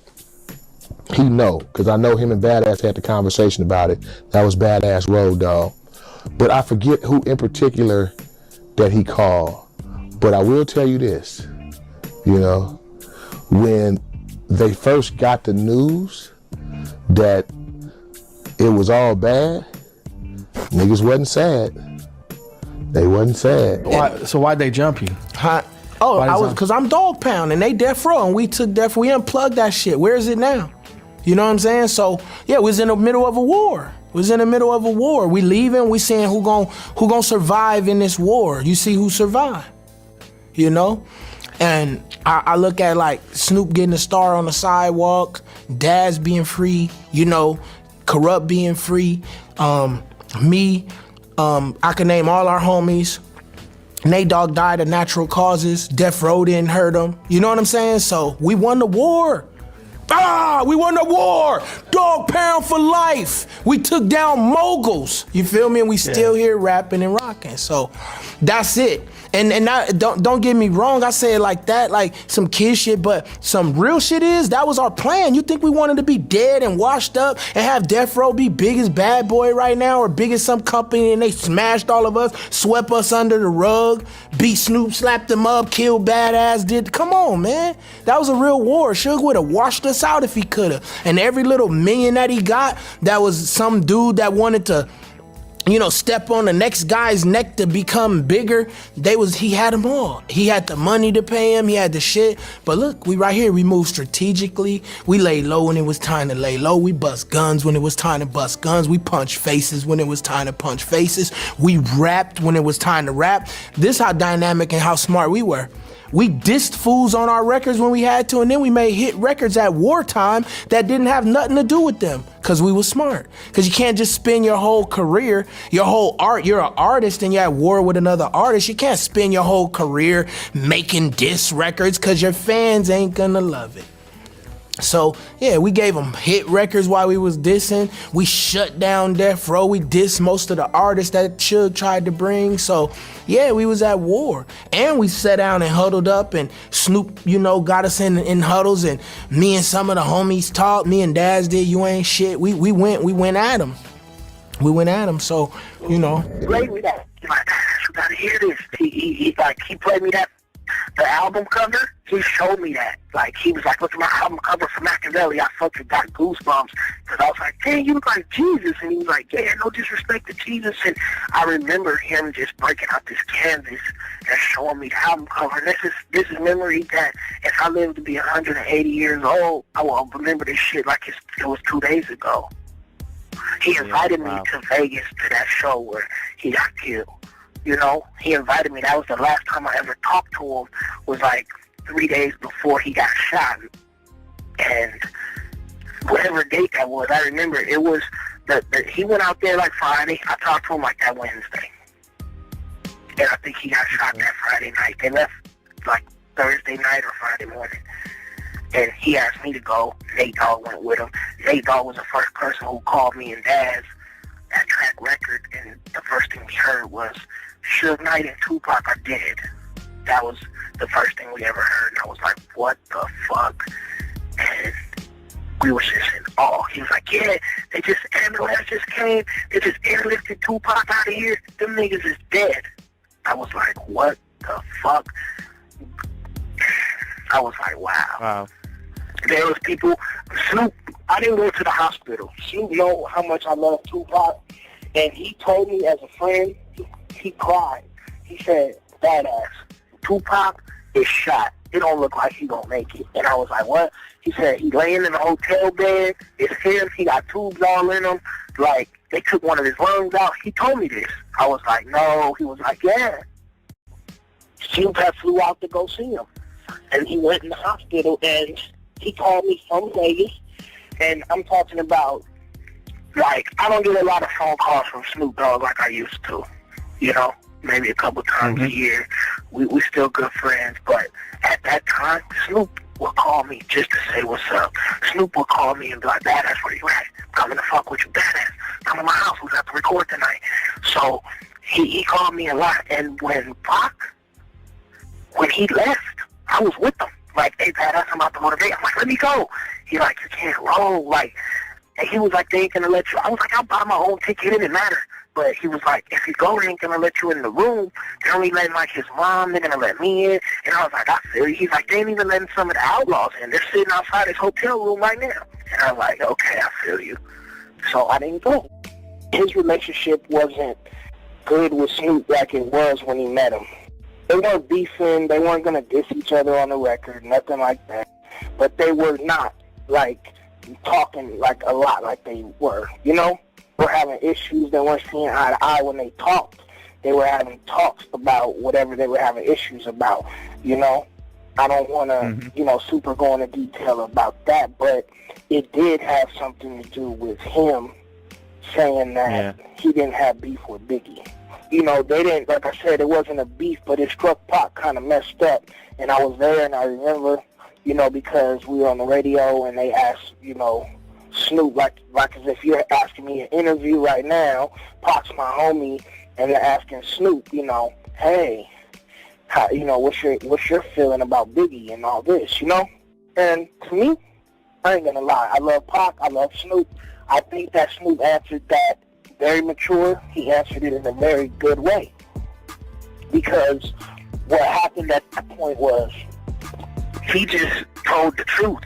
he know, because I know him and Badass had the conversation about it. That was Badass Road Dogg. But I forget who in particular that he called. But I will tell you this, you know, when they first got the news that it was all bad, niggas wasn't sad. They wasn't sad. So why'd they jump you? Huh? Oh, because I'm Dog Pound and they Death Row and we took Death Row. We unplugged that shit. Where is it now? You know what I'm saying? So, yeah, we was in the middle of a war. We leaving, we seeing who gon' survive in this war. You see who survived, you know? And I look at like Snoop getting a star on the sidewalk, Daz being free, you know, Corrupt being free, me, I can name all our homies. Nate Dogg died of natural causes. Death Row didn't hurt him. You know what I'm saying? So we won the war. We won the war. Dog pound for life. We took down moguls. You feel me? And we still here rapping and rocking. So that's it. And don't get me wrong. I say it like that, like some kid shit, but some real shit is that was our plan. You think we wanted to be dead and washed up and have Death Row be big as Bad Boy right now or big as some company and they smashed all of us, swept us under the rug, beat Snoop, slapped him up, killed Badass, did. Come on, man. That was a real war. Suge would have washed us out if he could have. And every little million that he got, that was some dude that wanted to, you know, step on the next guy's neck to become bigger. He had them all. He had the money to pay him. He had the shit. But look, we right here. We moved strategically. We lay low when it was time to lay low. We bust guns when it was time to bust guns. We punched faces when it was time to punch faces. We rapped when it was time to rap. This how dynamic and how smart we were. We dissed fools on our records when we had to, and then we made hit records at wartime that didn't have nothing to do with them, because we was smart. Because you can't just spend your whole career, your whole art, you're an artist and you're at war with another artist. You can't spend your whole career making diss records because your fans ain't gonna love it. So, yeah, we gave them hit records while we was dissing. We shut down Death Row. We dissed most of the artists that Suge tried to bring. So, yeah, we was at war. And we sat down and huddled up, and Snoop, you know, got us in huddles, and me and some of the homies talked. Me and Daz did You Ain't Shit. We went at him. We went at him, so, you know. He played me that. He's like, you gotta hear this. He played me that. The album cover, he showed me that. Like, he was like, look at my album cover for Machiavelli. I fucking got goosebumps. Because I was like, dang, you look like Jesus. And he was like, yeah, no disrespect to Jesus. And I remember him just breaking out this canvas and showing me the album cover. And this is memory that if I live to be 180 years old, I will remember this shit like it was 2 days ago. He invited me to Vegas to that show where he got killed. You know, he invited me. That was the last time I ever talked to him, was like 3 days before he got shot. And whatever date that was, I remember it was, he went out there like Friday. I talked to him like that Wednesday. And I think he got shot that Friday night. They left like Thursday night or Friday morning. And he asked me to go. Nate Dogg went with him. Nate Dogg was the first person who called me and Daz at Track Record, and the first thing we heard was Suge Knight and Tupac are dead. That was the first thing we ever heard, and I was like, what the fuck? And we were just in awe. He was like, yeah, ambulance just came, they just airlifted Tupac out of here, them niggas is dead. I was like, what the fuck? I was like, wow. There was people, Snoop, I didn't go to the hospital. Snoop know how much I love Tupac, and he told me as a friend, he cried. He said, badass, Tupac is shot. It don't look like he gonna make it. And I was like, what? He said, he laying in a hotel bed, it's him, he got tubes all in him, like, they took one of his lungs out. He told me this. I was like, no. He was like, yeah. Snoop had flew out to go see him. And he went in the hospital, and he called me from Vegas, and I'm talking about, like, I don't get a lot of phone calls from Snoop Dogg like I used to, you know, maybe a couple times a year. We still good friends, but at that time, Snoop would call me just to say what's up. Snoop would call me and be like, badass, where you at? Coming to fuck with you, badass. Come to my house, we got to record tonight. So he called me a lot, and when he left, I was with him. Like, hey, badass, I'm about to motivate. I'm like, let me go. He like, you can't roll. Like, and he was like, they ain't gonna let you. I was like, I'll buy my own ticket. It didn't matter. But he was like, if you go, they ain't gonna let you in the room. They're only letting like his mom. They're gonna let me in. And I was like, I feel you. He's like, they ain't even letting some of the outlaws in. They're sitting outside his hotel room right now. And I'm like, okay, I feel you. So I didn't go. His relationship wasn't good with Snoop like it was when he met him. They weren't beefing, they weren't going to diss each other on the record, nothing like that. But they were not, like, talking, like, a lot like they were, you know? They were having issues, they weren't seeing eye to eye when they talked. They were having talks about whatever they were having issues about, you know? I don't want to, you know, super go into detail about that, but it did have something to do with him saying that he didn't have beef with Biggie. you know, they didn't, like I said, it wasn't a beef, but it struck Pac kind of messed up. And I was there, and I remember, you know, because we were on the radio, and they asked, you know, Snoop, like as if you're asking me an interview right now, Pac's my homie, and they're asking Snoop, you know, hey, how, you know, what's your feeling about Biggie and all this, you know? And to me, I ain't gonna lie, I love Pac, I love Snoop. I think that Snoop answered that very mature. He answered it in a very good way. Because what happened at that point was he just told the truth.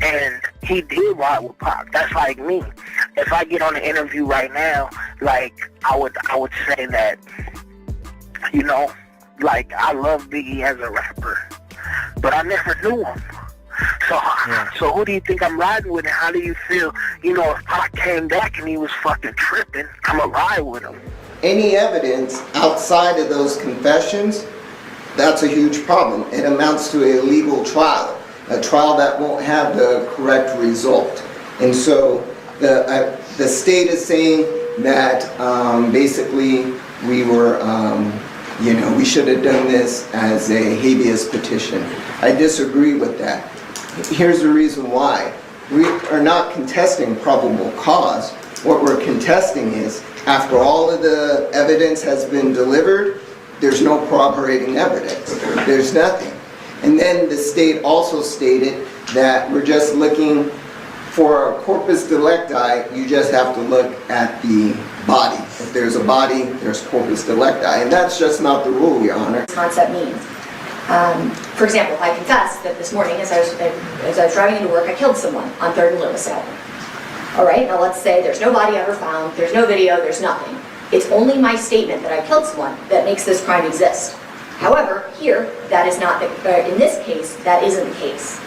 And he did ride with Pac. That's like me. If I get on an interview right now, like I would say that, you know, like I love Biggie as a rapper, but I never knew him. So who do you think I'm riding with, and how do you feel? You know, if Pac came back and he was fucking tripping, I'ma ride with him. Any evidence outside of those confessions, that's a huge problem. It amounts to a legal trial, a trial that won't have the correct result. And so the state is saying that basically we were, you know, we should have done this as a habeas petition. I disagree with that. Here's the reason why. We are not contesting probable cause. What we're contesting is, after all of the evidence has been delivered, there's no corroborating evidence. There's nothing. And then the state also stated that we're just looking for a corpus delicti. You just have to look at the body. If there's a body, there's corpus delicti. And that's just not the rule, Your Honor. Concept means. For example, I confess that this morning, as I was driving into work, I killed someone on 3rd and Lewis Avenue. All right, now let's say there's no body ever found, there's no video, there's nothing. It's only my statement that I killed someone that makes this crime exist. However, here, that is not, in this case, that isn't the case.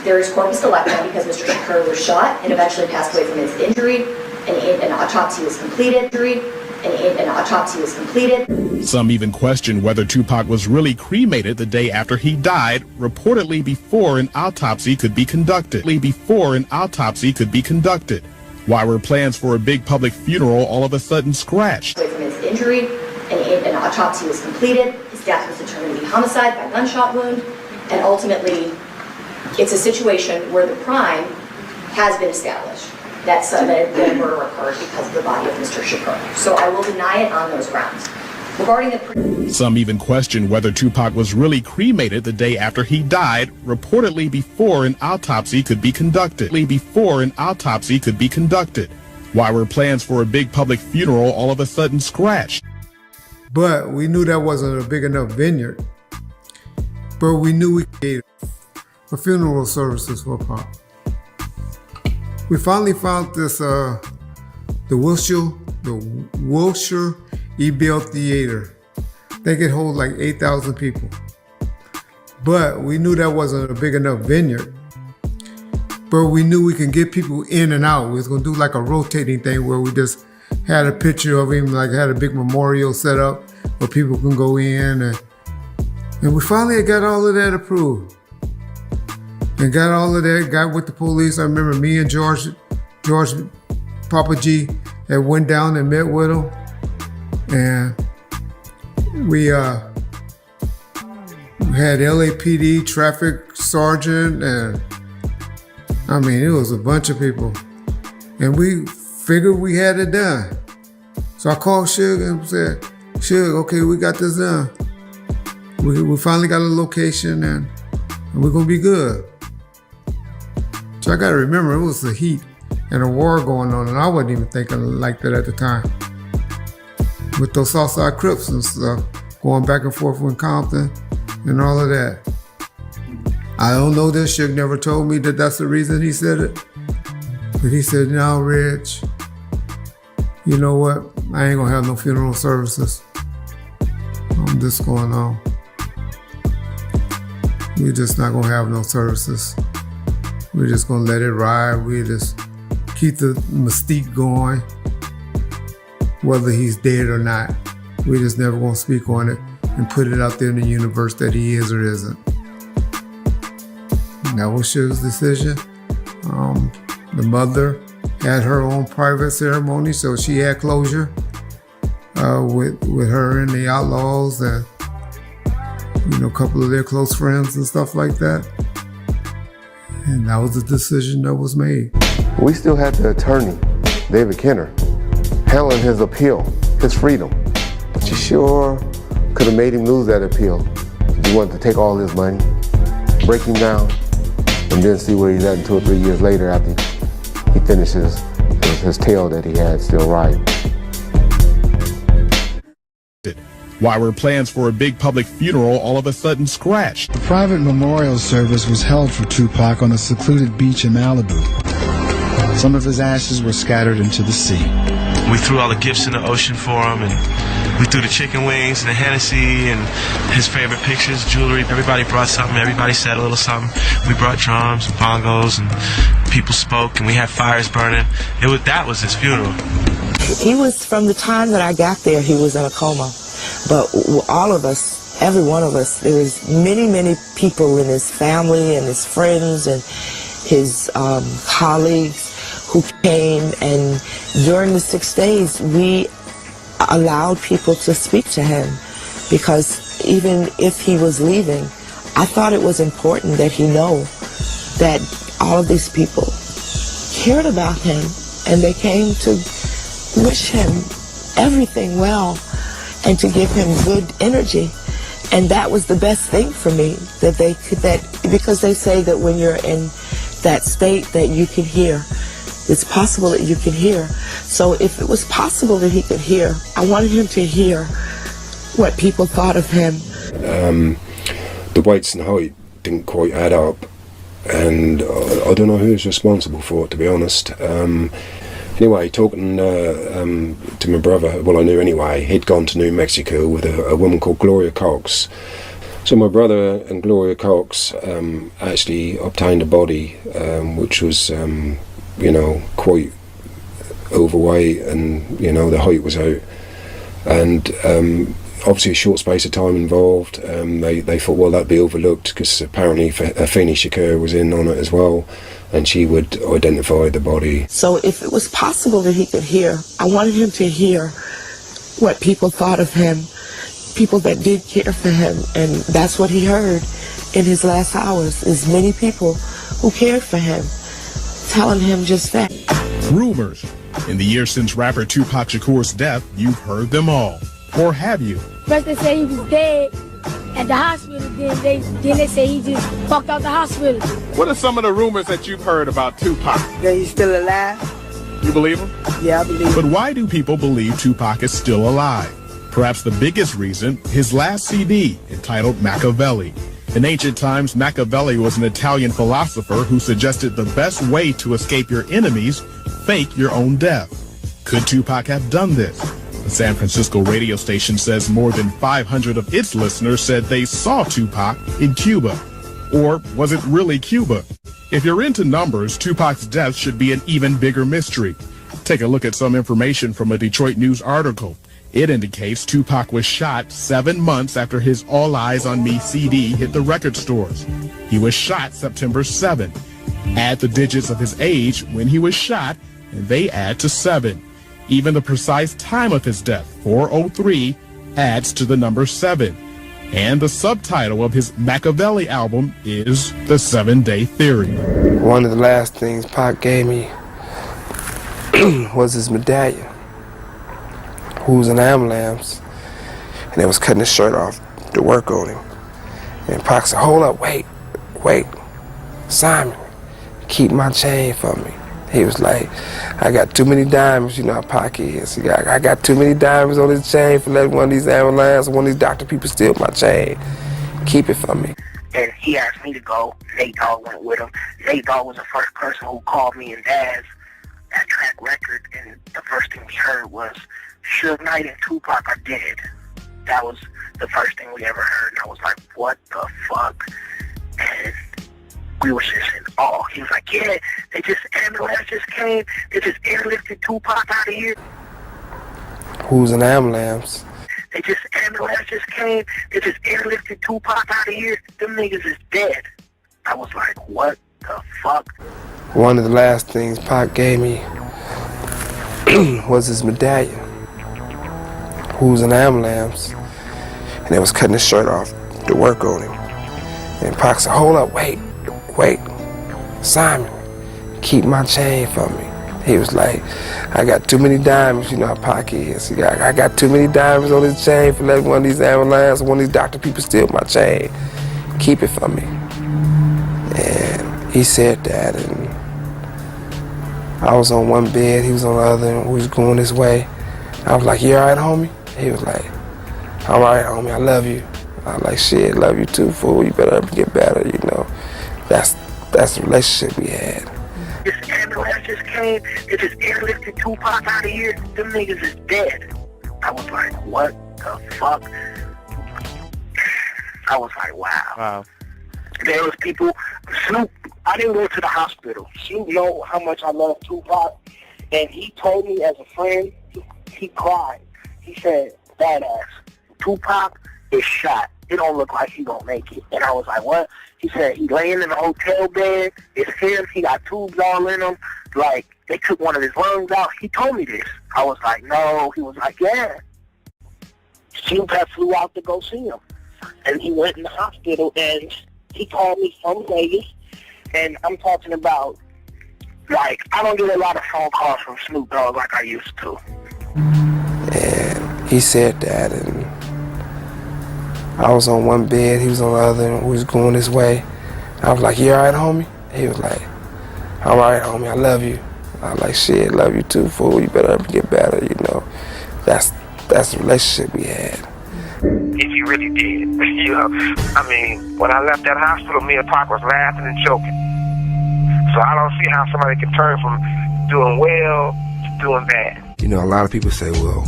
There is corpus delicti because Mr. Shakur was shot and eventually passed away from his injury, and an autopsy was completed. Some even question whether Tupac was really cremated the day after he died, reportedly before an autopsy could be conducted. Why were plans for a big public funeral all of a sudden scratched? Away from his injury, and an autopsy was completed. His death was determined to be homicide by gunshot wound, and ultimately, it's a situation where the crime has been established. That a murder occurred because of the body of Mr. Shakur. So I will deny it on those grounds. Regarding the Some even question whether Tupac was really cremated the day after he died, reportedly before an autopsy could be conducted. Why were plans for a big public funeral all of a sudden scratched? But we knew that wasn't a big enough vineyard. But we knew we could for funeral services for Pac. We finally found this, the Wilshire E-Bill Theater. They could hold like 8,000 people. But we knew that wasn't a big enough vineyard. But we knew we can get people in and out. We was gonna do like a rotating thing where we just had a picture of him, like had a big memorial set up where people can go in. And we finally got all of that approved. And got all of that, got with the police. I remember me and George Papa G had went down and met with him. And we had LAPD traffic sergeant, and I mean, it was a bunch of people. And we figured we had it done. So I called Suge and said, Suge, okay, we got this done. We finally got a location and we're gonna be good. So I gotta remember, it was the heat and a war going on, and I wasn't even thinking like that at the time. With those Southside Crips and stuff, going back and forth with Compton and all of that. I don't know this, Suge never told me that that's the reason he said it. But he said, no, Rich, you know what? I ain't gonna have no funeral services. I'm just going on. We're just not gonna have no services. We're just gonna let it ride. We just keep the mystique going, whether he's dead or not. We just never gonna speak on it and put it out there in the universe that he is or isn't. And that was Suge's decision. The mother had her own private ceremony, so she had closure. with her and the Outlaws, that a couple of their close friends and stuff like that. And that was the decision that was made. We still had the attorney, David Kenner, handling his appeal, his freedom. But you sure could have made him lose that appeal. You wanted to take all his money, break him down, and then see where he's at 2 or 3 years later after he finishes his tale that he had still right. Why were plans for a big public funeral all of a sudden scratched? A private memorial service was held for Tupac on a secluded beach in Malibu. Some of his ashes were scattered into the sea. We threw all the gifts in the ocean for him, and we threw the chicken wings and the Hennessy and his favorite pictures, jewelry. Everybody brought something. Everybody said a little something. We brought drums and bongos, and people spoke, and we had fires burning. That was his funeral. He was, from the time that I got there, he was in a coma. But all of us, every one of us, there was many, many people in his family and his friends and his colleagues who came, and during the 6 days we allowed people to speak to him, because even if he was leaving, I thought it was important that he know that all of these people cared about him, and they came to wish him everything well and to give him good energy. And that was the best thing for me, that they could, because they say that when you're in that state that you can hear. It's possible that you can hear. So if it was possible that he could hear, I wanted him to hear what people thought of him. The weights and height didn't quite add up, and I don't know who's responsible for it, to be honest. Anyway, talking to my brother, well, I knew anyway, he'd gone to New Mexico with a woman called Gloria Cox. So my brother and Gloria Cox actually obtained a body which was, quite overweight, and, the height was out. And obviously a short space of time involved. They thought, well, that'd be overlooked, because apparently Afeni Shakur was in on it as well, and she would identify the body. So if it was possible that he could hear, I wanted him to hear what people thought of him, people that did care for him, and that's what he heard in his last hours, is many people who cared for him, telling him just that. Rumors. In the years since rapper Tupac Shakur's death, you've heard them all. Or have you? First they say he was dead at the hospital, then they say he just fucked out the hospital. What are some of the rumors that you've heard about Tupac? That he's still alive. You believe him? Yeah, I believe him. But why do people believe Tupac is still alive? Perhaps the biggest reason, his last CD, entitled Machiavelli. In ancient times, Machiavelli was an Italian philosopher who suggested the best way to escape your enemies, fake your own death. Could Tupac have done this? The San Francisco radio station says more than 500 of its listeners said they saw Tupac in Cuba. Or was it really Cuba? If you're into numbers, Tupac's death should be an even bigger mystery. Take a look at some information from a Detroit News article. It indicates Tupac was shot 7 months after his All Eyes on Me CD hit the record stores. He was shot September 7. Add the digits of his age when he was shot, and they add to 7. Even the precise time of his death, 4:03, adds to the number 7. And the subtitle of his Machiavelli album is The 7-Day Theory. One of the last things Pac gave me was his medallion, who was an ambulance, and they was cutting his shirt off to work on him. And Pac said, hold up, wait, Simon, keep my chain for me. He was like, I got too many diamonds, you know how Pac is. I got too many diamonds on his chain for letting one of these ambulance or one of these doctor people steal my chain. Keep it for me. And he asked me to go. Nate Dogg went with him. Nate Dogg was the first person who called me and Daz at Track Record, and the first thing we heard was Suge Knight and Tupac are dead. That was the first thing we ever heard, and I was like, what the fuck? And we were just in awe. He was like, yeah, ambulance just came. They just airlifted Tupac out of here. Who's an ambulance? Ambulance just came. They just airlifted Tupac out of here. Them niggas is dead. I was like, what the fuck? One of the last things Pac gave me was his medallion, who was an ambulance, and they was cutting his shirt off to work on him. And Pac said, hold up, wait, Simon, keep my chain from me. He was like, I got too many diamonds, you know how Pac is. I got too many diamonds on his chain for letting one of these ambulance, one of these doctor people steal my chain. Keep it from me. And he said that, and I was on one bed, he was on the other, and we was going this way. I was like, you all right, homie? He was like, I'm all right, homie, I love you. I was like, shit, love you too, fool. You better get better, you know. That's the relationship we had. This ambulance just came, they just airlifted Tupac out of here. Them niggas is dead. I was like, what the fuck? I was like, wow. There was people, Snoop, I didn't go to the hospital. Snoop know how much I love Tupac, and he told me as a friend, he cried. He said, badass, Tupac is shot. It don't look like he gonna make it. And I was like, what? He said, he laying in a hotel bed. It's him. He got tubes all in him. Like, they took one of his lungs out. He told me this. I was like, no. He was like, yeah. Snoop had flew out to go see him. And he went in the hospital, and he called me from Vegas. And I'm talking about, like, I don't get a lot of phone calls from Snoop Dogg like I used to. And he said that, and I was on one bed, he was on the other, and we was going this way. I was like, you all right, homie? He was like, I'm all right, homie, I love you. I was like, shit, love you too, fool. You better get better, you know. That's the relationship we had. If you really did. You know, I mean, when I left that hospital, me and Pac was laughing and joking. So I don't see how somebody can turn from doing well to doing bad. You know, a lot of people say, well,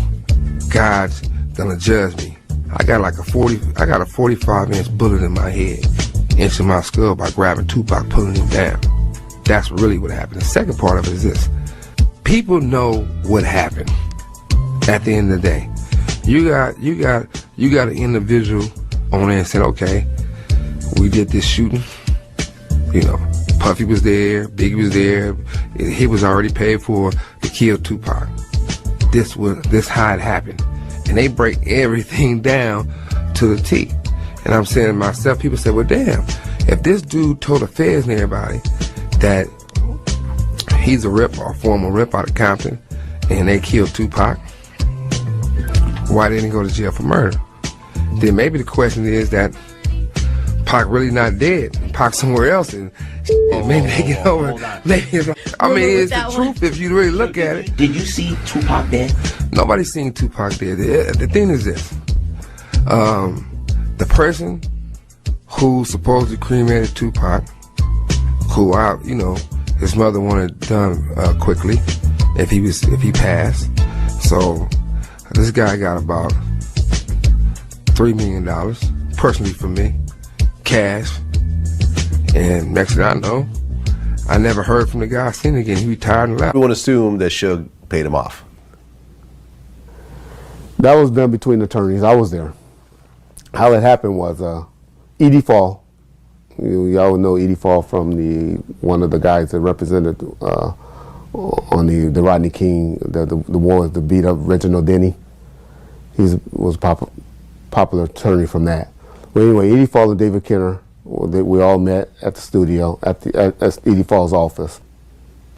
God's gonna judge me. I got a 45-inch bullet in my head, into my skull by grabbing Tupac, pulling him down. That's really what happened. The second part of it is this. People know what happened at the end of the day. You got an individual on there and said, okay, we did this shooting. You know, Puffy was there, Biggie was there. He was already paid for to kill Tupac. This how it happened. And they break everything down to the T. And I'm saying to myself, people say, well, damn, if this dude told the feds and everybody that he's a rip or a former rip out of Compton and they killed Tupac, why didn't he go to jail for murder? Then maybe the question is that Pac really not dead. Pac somewhere else, and maybe they get over. Maybe it's the truth if you really look at it. Did you see Tupac dead? Nobody's seen Tupac dead. The thing is this: the person who supposedly cremated Tupac, who his mother wanted done quickly, if he passed. So this guy got about $3 million personally for me. Cash, and next thing I know, I never heard from the guy. Seen him again. He retired and left. We want to assume that Suge paid him off. That was done between attorneys. I was there. How it happened was Edie Fall. Y'all know Edie Fall from one of the guys that represented on the Rodney King, the one that beat up Reginald Denny. He was a popular attorney from that. Well, anyway, Edie Fall and David Kenner, we all met at the studio at Edie Fall's office,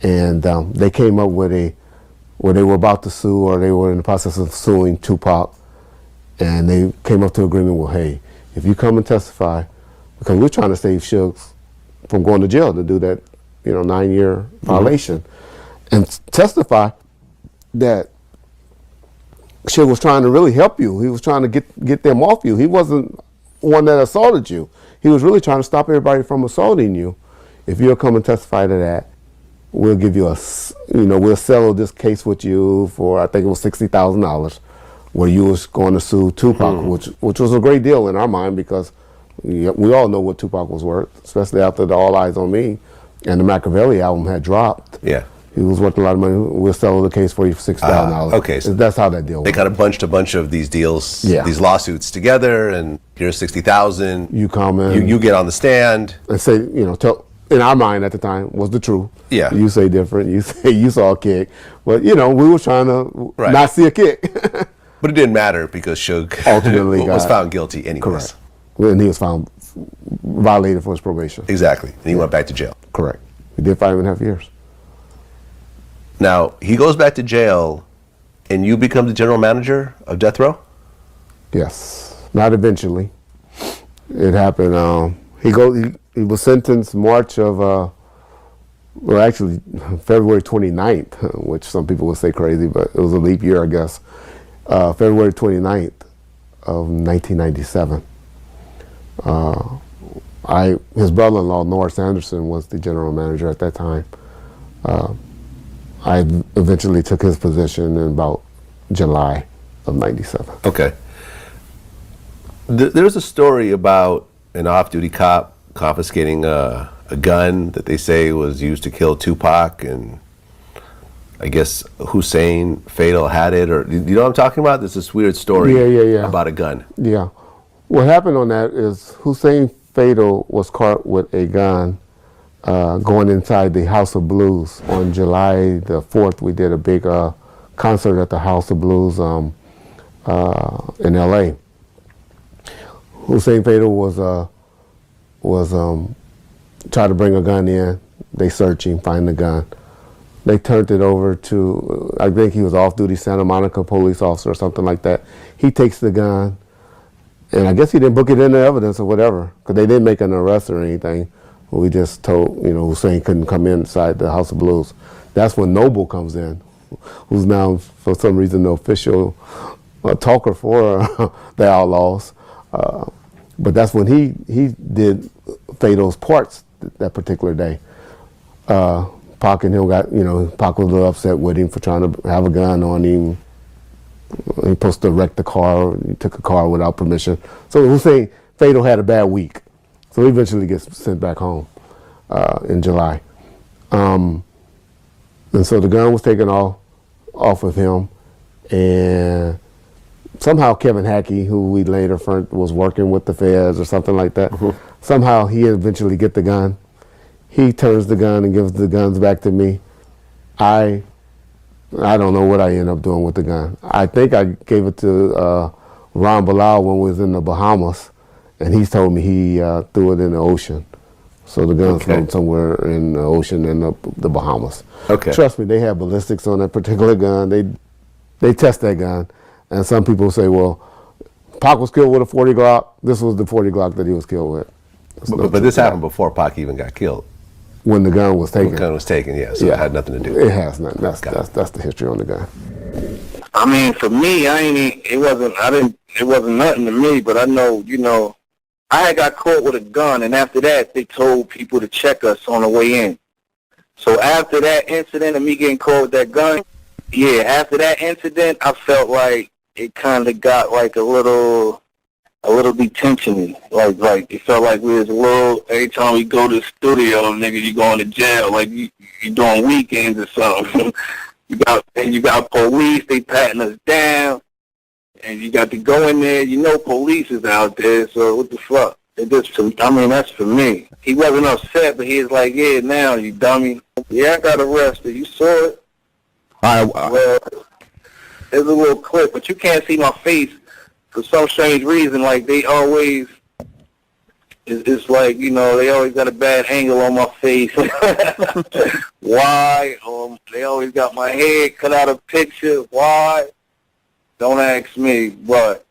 and they came up with where they were about to sue, or they were in the process of suing Tupac, and they came up to agreement. Well, hey, if you come and testify, because we're trying to save Suge from going to jail to do that, 9-year violation, and testify that Suge was trying to really help you. He was trying to get them off you. He wasn't one that assaulted you. He was really trying to stop everybody from assaulting you. If you'll come and testify to that, we'll give you we'll settle this case with you for, I think it was $60,000, where you was going to sue Tupac, which was a great deal in our mind, because we all know what Tupac was worth, especially after the All Eyes on Me and the Machiavelli album had dropped. Yeah. He was worth a lot of money. We'll settle the case for you for $6,000. Okay, so that's how that deal they works. kind of bunched a bunch of these deals, these lawsuits together, and here's $60,000. You come in. You get on the stand and say, in our mind at the time was the truth. Yeah. You say different. You say you saw a kick, but we were trying to not see a kick. But it didn't matter because Suge ultimately was found guilty anyways. Correct. And he was found violated for his probation. Exactly. And he went back to jail. Correct. He did 5.5 years. Now, he goes back to jail, and you become the general manager of Death Row? Yes. Not eventually. It happened, he was sentenced March of, well, actually, February 29th, which some people would say crazy, but it was a leap year, I guess. February 29th of 1997. His brother-in-law, Norris Anderson, was the general manager at that time. I eventually took his position in about July of 97. Okay. There's a story about an off-duty cop confiscating a gun that they say was used to kill Tupac, and I guess Hussein Fatal had it, or you know what I'm talking about? There's this weird story about a gun. Yeah. What happened on that is Hussein Fatal was caught with a gun going inside the House of Blues. On July the 4th, we did a big concert at the House of Blues in LA. Hussein Fatal was trying to bring a gun in. They search him, find the gun. They turned it over to, I think he was off-duty Santa Monica police officer or something like that. He takes the gun, and I guess he didn't book it into evidence or whatever, because they didn't make an arrest or anything. We just told, Hussein couldn't come inside the House of Blues. That's when Noble comes in, who's now, for some reason, the official talker for the Outlaws. But that's when he did Fato's parts that particular day. Pac and him got, Pac was a little upset with him for trying to have a gun on him. He was supposed to wreck the car. He took a car without permission. So Hussein Fatal had a bad week. So he eventually gets sent back home in July. And so the gun was taken off of him, and somehow Kevin Hackey, who we later was working with the feds or something like that, somehow he eventually get the gun. He turns the gun and gives the guns back to me. I don't know what I end up doing with the gun. I think I gave it to Ron Bilal when we was in the Bahamas, and he told me he threw it in the ocean. So the gun's floating somewhere in the ocean in the Bahamas. Okay. Trust me, they have ballistics on that particular gun. They test that gun. And some people say, well, Pac was killed with a 40 Glock. This was the 40 Glock that he was killed with. But this happened before Pac even got killed. When the gun was taken. When the gun was taken, yeah. So it had nothing to do with it. It has nothing. That's the history on the gun. I mean, for me, it wasn't nothing to me, but I know, I had got caught with a gun, and after that, they told people to check us on the way in. So after that incident of me getting caught with that gun, after that incident, I felt like it kind of got like a little detention-y. Like it felt like we was a little, every time we go to the studio, nigga, you going to jail, like you doing weekends or something. you got police, they patting us down, and you got to go in there, police is out there, so what the fuck? That's for me. He wasn't upset, but he was like, yeah, now, you dummy. Yeah, I got arrested. You saw it? Well, there's a little clip, but you can't see my face for some strange reason. Like, they always, it's like, they always got a bad angle on my face. Why? They always got my head cut out of picture. Why? Don't ask me, but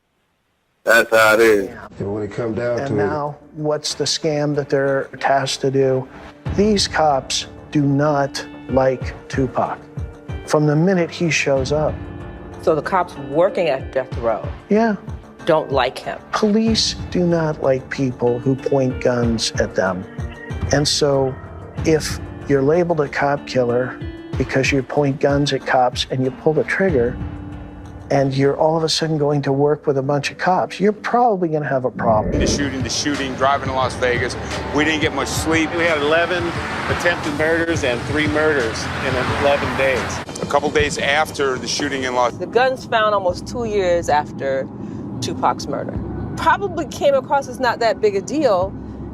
that's how it is. And when it comes down to it. And now, what's the scam that they're tasked to do? These cops do not like Tupac from the minute he shows up. So the cops working at Death Row don't like him. Police do not like people who point guns at them. And so if you're labeled a cop killer because you point guns at cops and you pull the trigger, and you're all of a sudden going to work with a bunch of cops, you're probably going to have a problem. The shooting, driving to Las Vegas. We didn't get much sleep. We had 11 attempted murders and 3 murders in 11 days. A couple days after the shooting in Las Vegas. The guns found almost 2 years after Tupac's murder. Probably came across as not that big a deal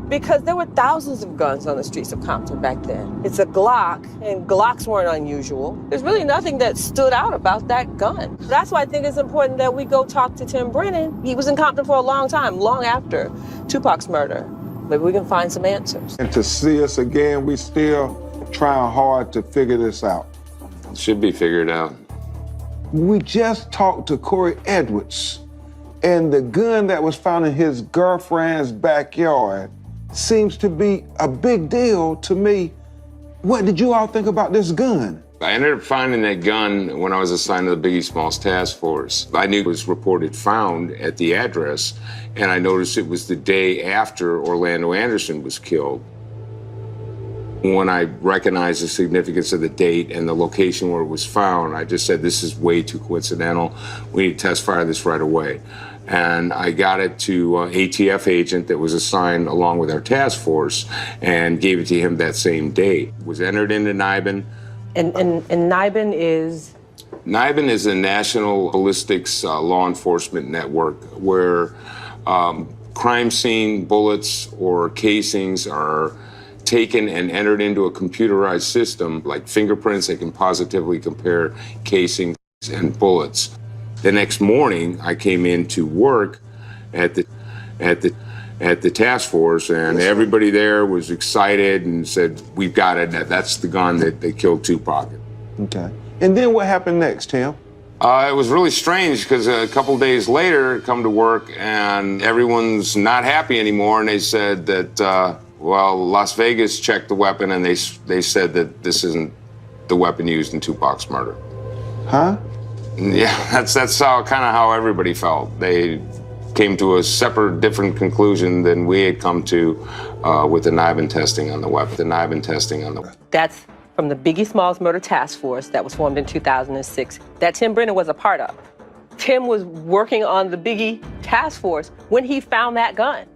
Because there were thousands of guns on the streets of Compton back then. It's a Glock, and Glocks weren't unusual. There's really nothing that stood out about that gun. That's why I think it's important that we go talk to Tim Brennan. He was in Compton for a long time, long after Tupac's murder. Maybe we can find some answers. And to see us again, we still trying hard to figure this out. It should be figured out. We just talked to Corey Edwards, and the gun that was found in his girlfriend's backyard seems to be a big deal to me. What did you all think about this gun? I ended up finding that gun when I was assigned to the Biggie Smalls task force. I knew it was reported found at the address, and I noticed it was the day after Orlando Anderson was killed. When I recognized the significance of the date and the location where it was found, I just said, this is way too coincidental. We need to test fire this right away. And I got it to an ATF agent that was assigned along with our task force and gave it to him that same day. It was entered into NIBIN. And NIBIN is? NIBIN is a national ballistics law enforcement network where crime scene bullets or casings are taken and entered into a computerized system like fingerprints that can positively compare casings and bullets. The next morning, I came in to work at the task force, and everybody there was excited and said, "We've got it. That's the gun that they killed Tupac." Okay. And then what happened next, Tim? It was really strange because a couple days later, I come to work and everyone's not happy anymore, and they said that, well, Las Vegas checked the weapon and they said that this isn't the weapon used in Tupac's murder. Huh? Yeah, that's kind of how everybody felt. They came to a separate, different conclusion than we had come to with the NIBIN testing on the weapon. That's from the Biggie Smalls Murder Task Force that was formed in 2006 that Tim Brennan was a part of. Tim was working on the Biggie Task Force when he found that gun.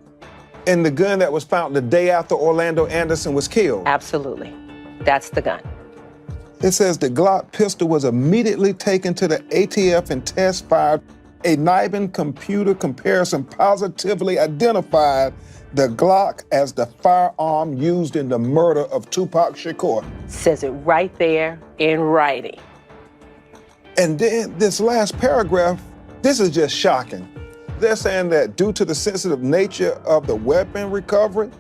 And the gun that was found the day after Orlando Anderson was killed? Absolutely. That's the gun. It says the Glock pistol was immediately taken to the ATF and test fired. A NIBIN computer comparison positively identified the Glock as the firearm used in the murder of Tupac Shakur. Says it right there in writing. And then this last paragraph, this is just shocking. They're saying that due to the sensitive nature of the weapon recovery,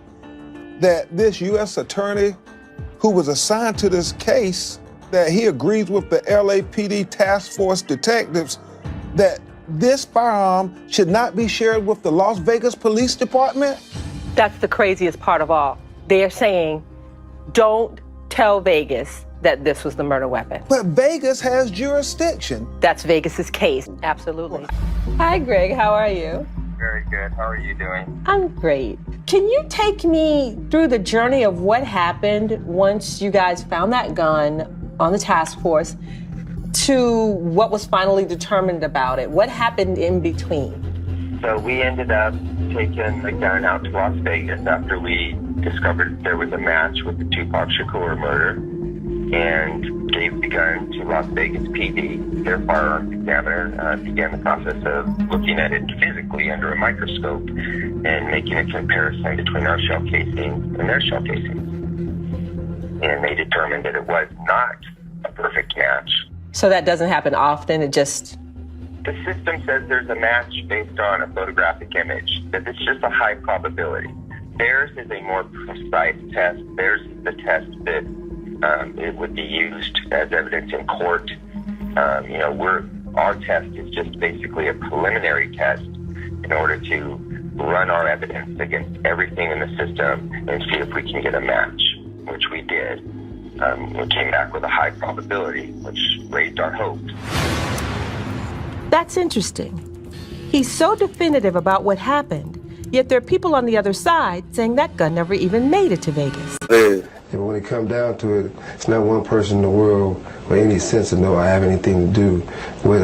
that this U.S. attorney who was assigned to this case, that he agrees with the LAPD task force detectives that this firearm should not be shared with the Las Vegas Police Department? That's the craziest part of all. They're saying, don't tell Vegas that this was the murder weapon. But Vegas has jurisdiction. That's Vegas's case, absolutely. Hi, Greg, how are you? Very good, how are you doing? I'm great. Can you take me through the journey of what happened once you guys found that gun on the task force to what was finally determined about it? What happened in between? So we ended up taking the gun out to Las Vegas after we discovered there was a match with the Tupac Shakur murder, and gave the gun to Las Vegas PD. Their firearms examiner began the process of looking at it physically under a microscope and making a comparison between our shell casings and their shell casings. And they determined that it was not a perfect match. So that doesn't happen often, it just... The system says there's a match based on a photographic image, that it's just a high probability. Theirs is a more precise test. Theirs is the test that it would be used as evidence in court. Our test is just basically a preliminary test in order to run our evidence against everything in the system and see if we can get a match, which we did. We came back with a high probability, which raised our hopes. That's interesting. He's so definitive about what happened, yet there are people on the other side saying that gun never even made it to Vegas. And when it comes down to it, it's not one person in the world with any sense of know I have anything to do with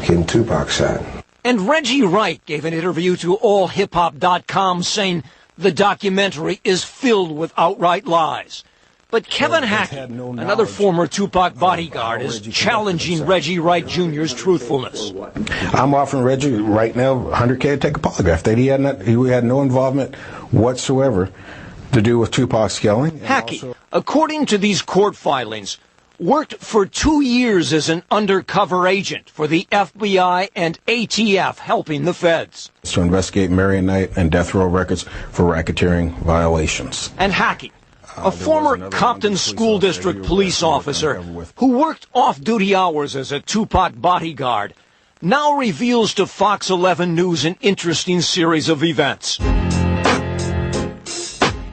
getting Tupac shot. And Reggie Wright gave an interview to AllHipHop.com saying the documentary is filled with outright lies. But Kevin Hackey, another former Tupac bodyguard, is challenging Reggie Wright Jr.'s truthfulness. I'm offering Reggie right now $100K to take a polygraph. That he had no involvement whatsoever to do with Tupac's killing. Hackey, according to these court filings, worked for 2 years as an undercover agent for the FBI and ATF, helping the feds. To investigate Marion Knight and death row records for racketeering violations. And Hackey, a former Compton School District police officer who worked off-duty hours as a Tupac bodyguard, now reveals to Fox 11 News an interesting series of events.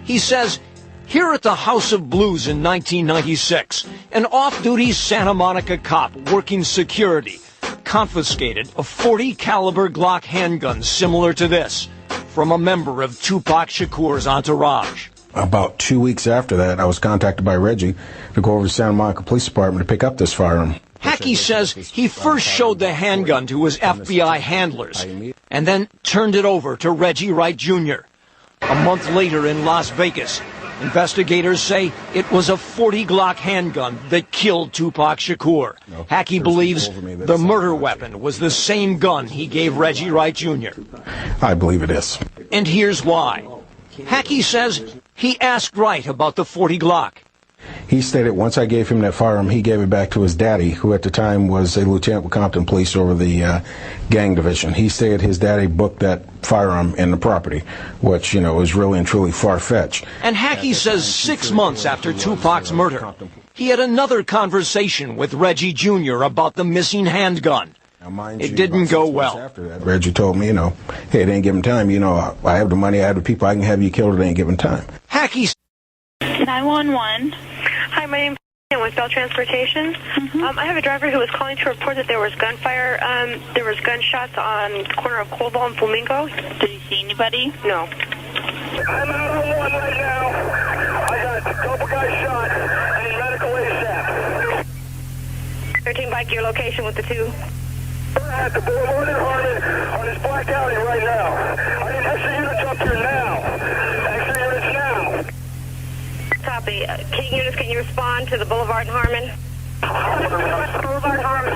He says, here at the House of Blues in 1996, an off-duty Santa Monica cop working security confiscated a .40 caliber Glock handgun similar to this from a member of Tupac Shakur's entourage. About 2 weeks after that, I was contacted by Reggie to go over to Santa Monica Police Department to pick up this firearm. Hackey says he first showed the handgun to his FBI handlers and then turned it over to Reggie Wright Jr. A month later in Las Vegas, investigators say it was a .40 Glock handgun that killed Tupac Shakur. Hackey believes the murder weapon was the same gun he gave Reggie Wright Jr. I believe it is. And here's why. Hackey says he asked Wright about the .40 Glock. He stated once I gave him that firearm, he gave it back to his daddy, who at the time was a lieutenant with Compton Police over the gang division. He said his daddy booked that firearm in the property, which, is really and truly far-fetched. And Hackey says 6 months after Tupac's murder, he had another conversation with Reggie Jr. about the missing handgun. It didn't go well. After that, Reggie told me, hey, it ain't given time. I have the money, I have the people, I can have you killed, it ain't given time. Hackey. 911. Hi, my name's with Bell Transportation. I have a driver who was calling to report that there was gunfire. There was gunshots on the corner of Cobalt and Flamingo. Did you see anybody? No. I'm out on one right now. I got a couple guys shot. I need medical ASAP. 13 bike, your location with the two. We're at the Boulevard in Harmon on this black alley right now. I need extra units up here now. Extra units now. Copy. King units, can you respond to the Boulevard in Harmon? Boulevard Harmon.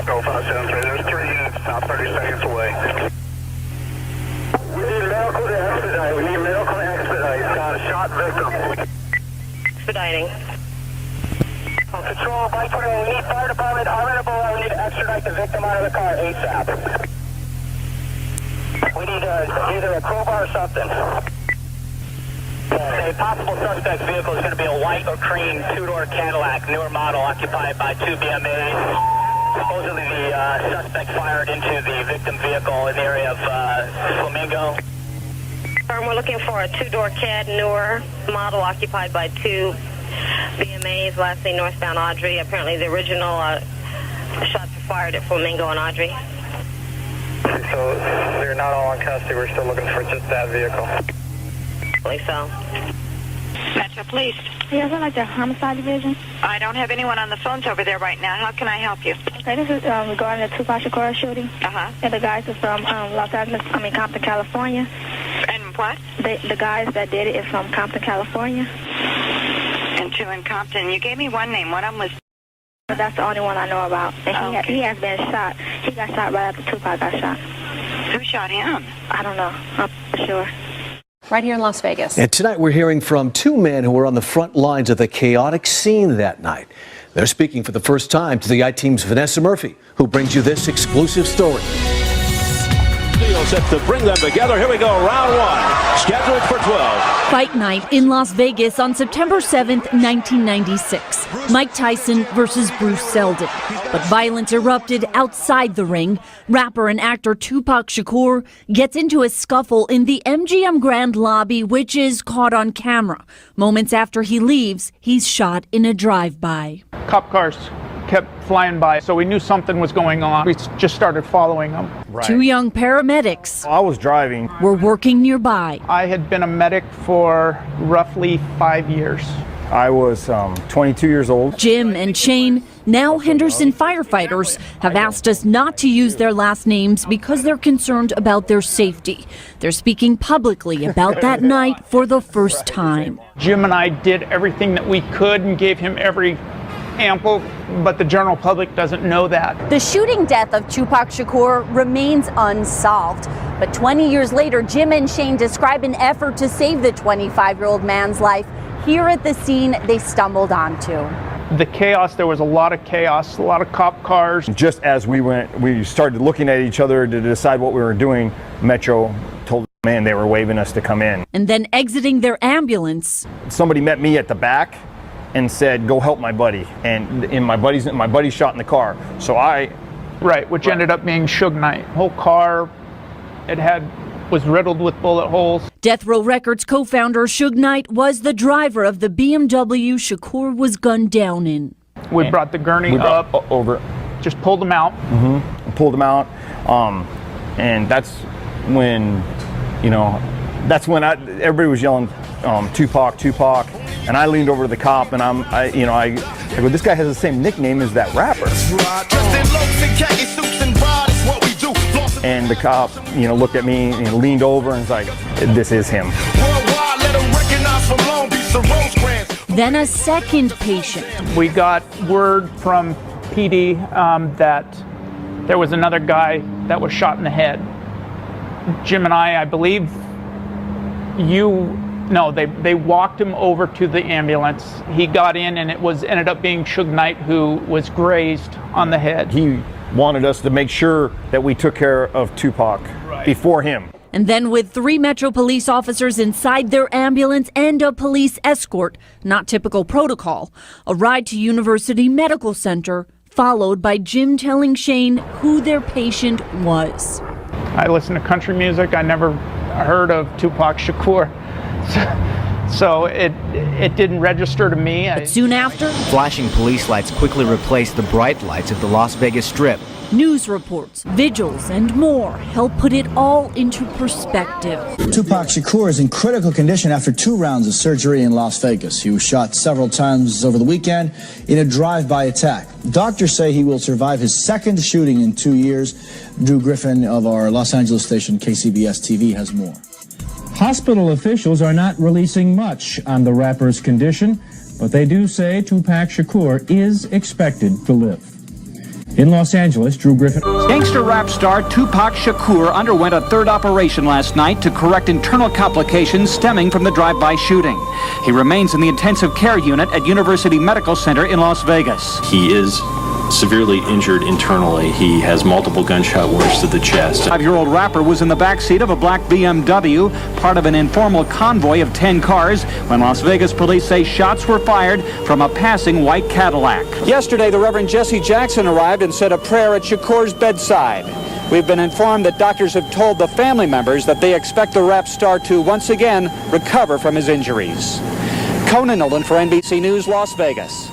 Go 573. There's 3 units about 30 seconds away. We need medical to expedite. We need medical to expedite. Got a shot victim. Expediting. Control, bike patrol. We need fire department. We need to extradite the victim out of the car ASAP. We need either a crowbar or something. A possible suspect vehicle is going to be a white or cream 2-door Cadillac, newer model, occupied by 2 BMAs. Supposedly the suspect fired into the victim vehicle in the area of Flamingo. We're looking for a 2-door Cad, newer model, occupied by 2 BMAs, last name northbound Audrey. Apparently the original shots were fired at Flamingo and Audrey. So they're not all in custody. We're still looking for just that vehicle. So. Metro Police. Yes, I'd like the homicide division. I don't have anyone on the phones over there right now. How can I help you? Okay, this is regarding the Tupac Shakur shooting. And the guys are from Compton, California. And what? The guys that did it is from Compton, California. And 2 in Compton. You gave me one name. One of them was... That's the only one I know about. And he has been shot. He got shot right after Tupac got shot. Who shot him? I don't know. I'm not sure. Right here in Las Vegas. And tonight we're hearing from 2 men who were on the front lines of the chaotic scene that night. They're speaking for the first time to the I-Team's Vanessa Murphy, who brings you this exclusive story. Set to bring them together. Here we go, round 1, scheduled for 12. Fight night in Las Vegas on September 7th, 1996. Mike Tyson versus Bruce Seldon. But violence erupted outside the ring. Rapper and actor Tupac Shakur gets into a scuffle in the MGM Grand lobby, which is caught on camera. Moments after he leaves, he's shot in a drive-by. Cop cars kept flying by, so we knew something was going on. We just started following them. Two young paramedics I was driving. Were working nearby. I had been a medic for roughly 5 years. I was 22 years old. Jim and Shane Now Henderson firefighters have asked us not to use their last names because they're concerned about their safety. They're speaking publicly about that night for the first time. Jim and I did everything that we could and gave him every ample, but the general public doesn't know that. The shooting death of Tupac Shakur remains unsolved. But 20 years later, Jim and Shane describe an effort to save the 25-year-old man's life. Here at the scene, they stumbled onto. The chaos, there was a lot of chaos, a lot of cop cars. Just as we started looking at each other to decide what we were doing, Metro told the man they were waving us to come in. And then exiting their ambulance. Somebody met me at the back and said, "Go help my buddy." And my buddy's shot in the car. So which ended up being Suge Knight. Whole car, was riddled with bullet holes. Death Row Records co-founder Suge Knight was the driver of the BMW Shakur was gunned down in. We brought the gurney up over, just pulled him out. Pulled him out, and that's when, everybody was yelling, Tupac, Tupac, and I leaned over to the cop and I go, this guy has the same nickname as that rapper. And the cop, looked at me and leaned over and was like, this is him. Then a second patient. We got word from PD that there was another guy that was shot in the head. Jim and I believe they walked him over to the ambulance. He got in and it ended up being Suge Knight who was grazed on the head. He wanted us to make sure that we took care of Tupac before him. And then with 3 Metro police officers inside their ambulance and a police escort, not typical protocol, a ride to University Medical Center, followed by Jim telling Shane who their patient was. I listen to country music. I never heard of Tupac Shakur. So it didn't register to me. But soon after, flashing police lights quickly replaced the bright lights of the Las Vegas Strip. News reports, vigils, and more help put it all into perspective. Tupac Shakur is in critical condition after 2 rounds of surgery in Las Vegas. He was shot several times over the weekend in a drive-by attack. Doctors say he will survive his second shooting in 2 years. Drew Griffin of our Los Angeles station KCBS TV has more. Hospital officials are not releasing much on the rapper's condition, but they do say Tupac Shakur is expected to live. In Los Angeles, Drew Griffin. Gangster rap star Tupac Shakur underwent a 3rd operation last night to correct internal complications stemming from the drive-by shooting. He remains in the intensive care unit at University Medical Center in Las Vegas. He is severely injured internally. He has multiple gunshot wounds to the chest. 5-year-old rapper was in the backseat of a black BMW, part of an informal convoy of 10 cars, when Las Vegas police say shots were fired from a passing white Cadillac. Yesterday, the Reverend Jesse Jackson arrived and said a prayer at Shakur's bedside. We've been informed that doctors have told the family members that they expect the rap star to once again recover from his injuries. Conan Nolan for NBC News, Las Vegas.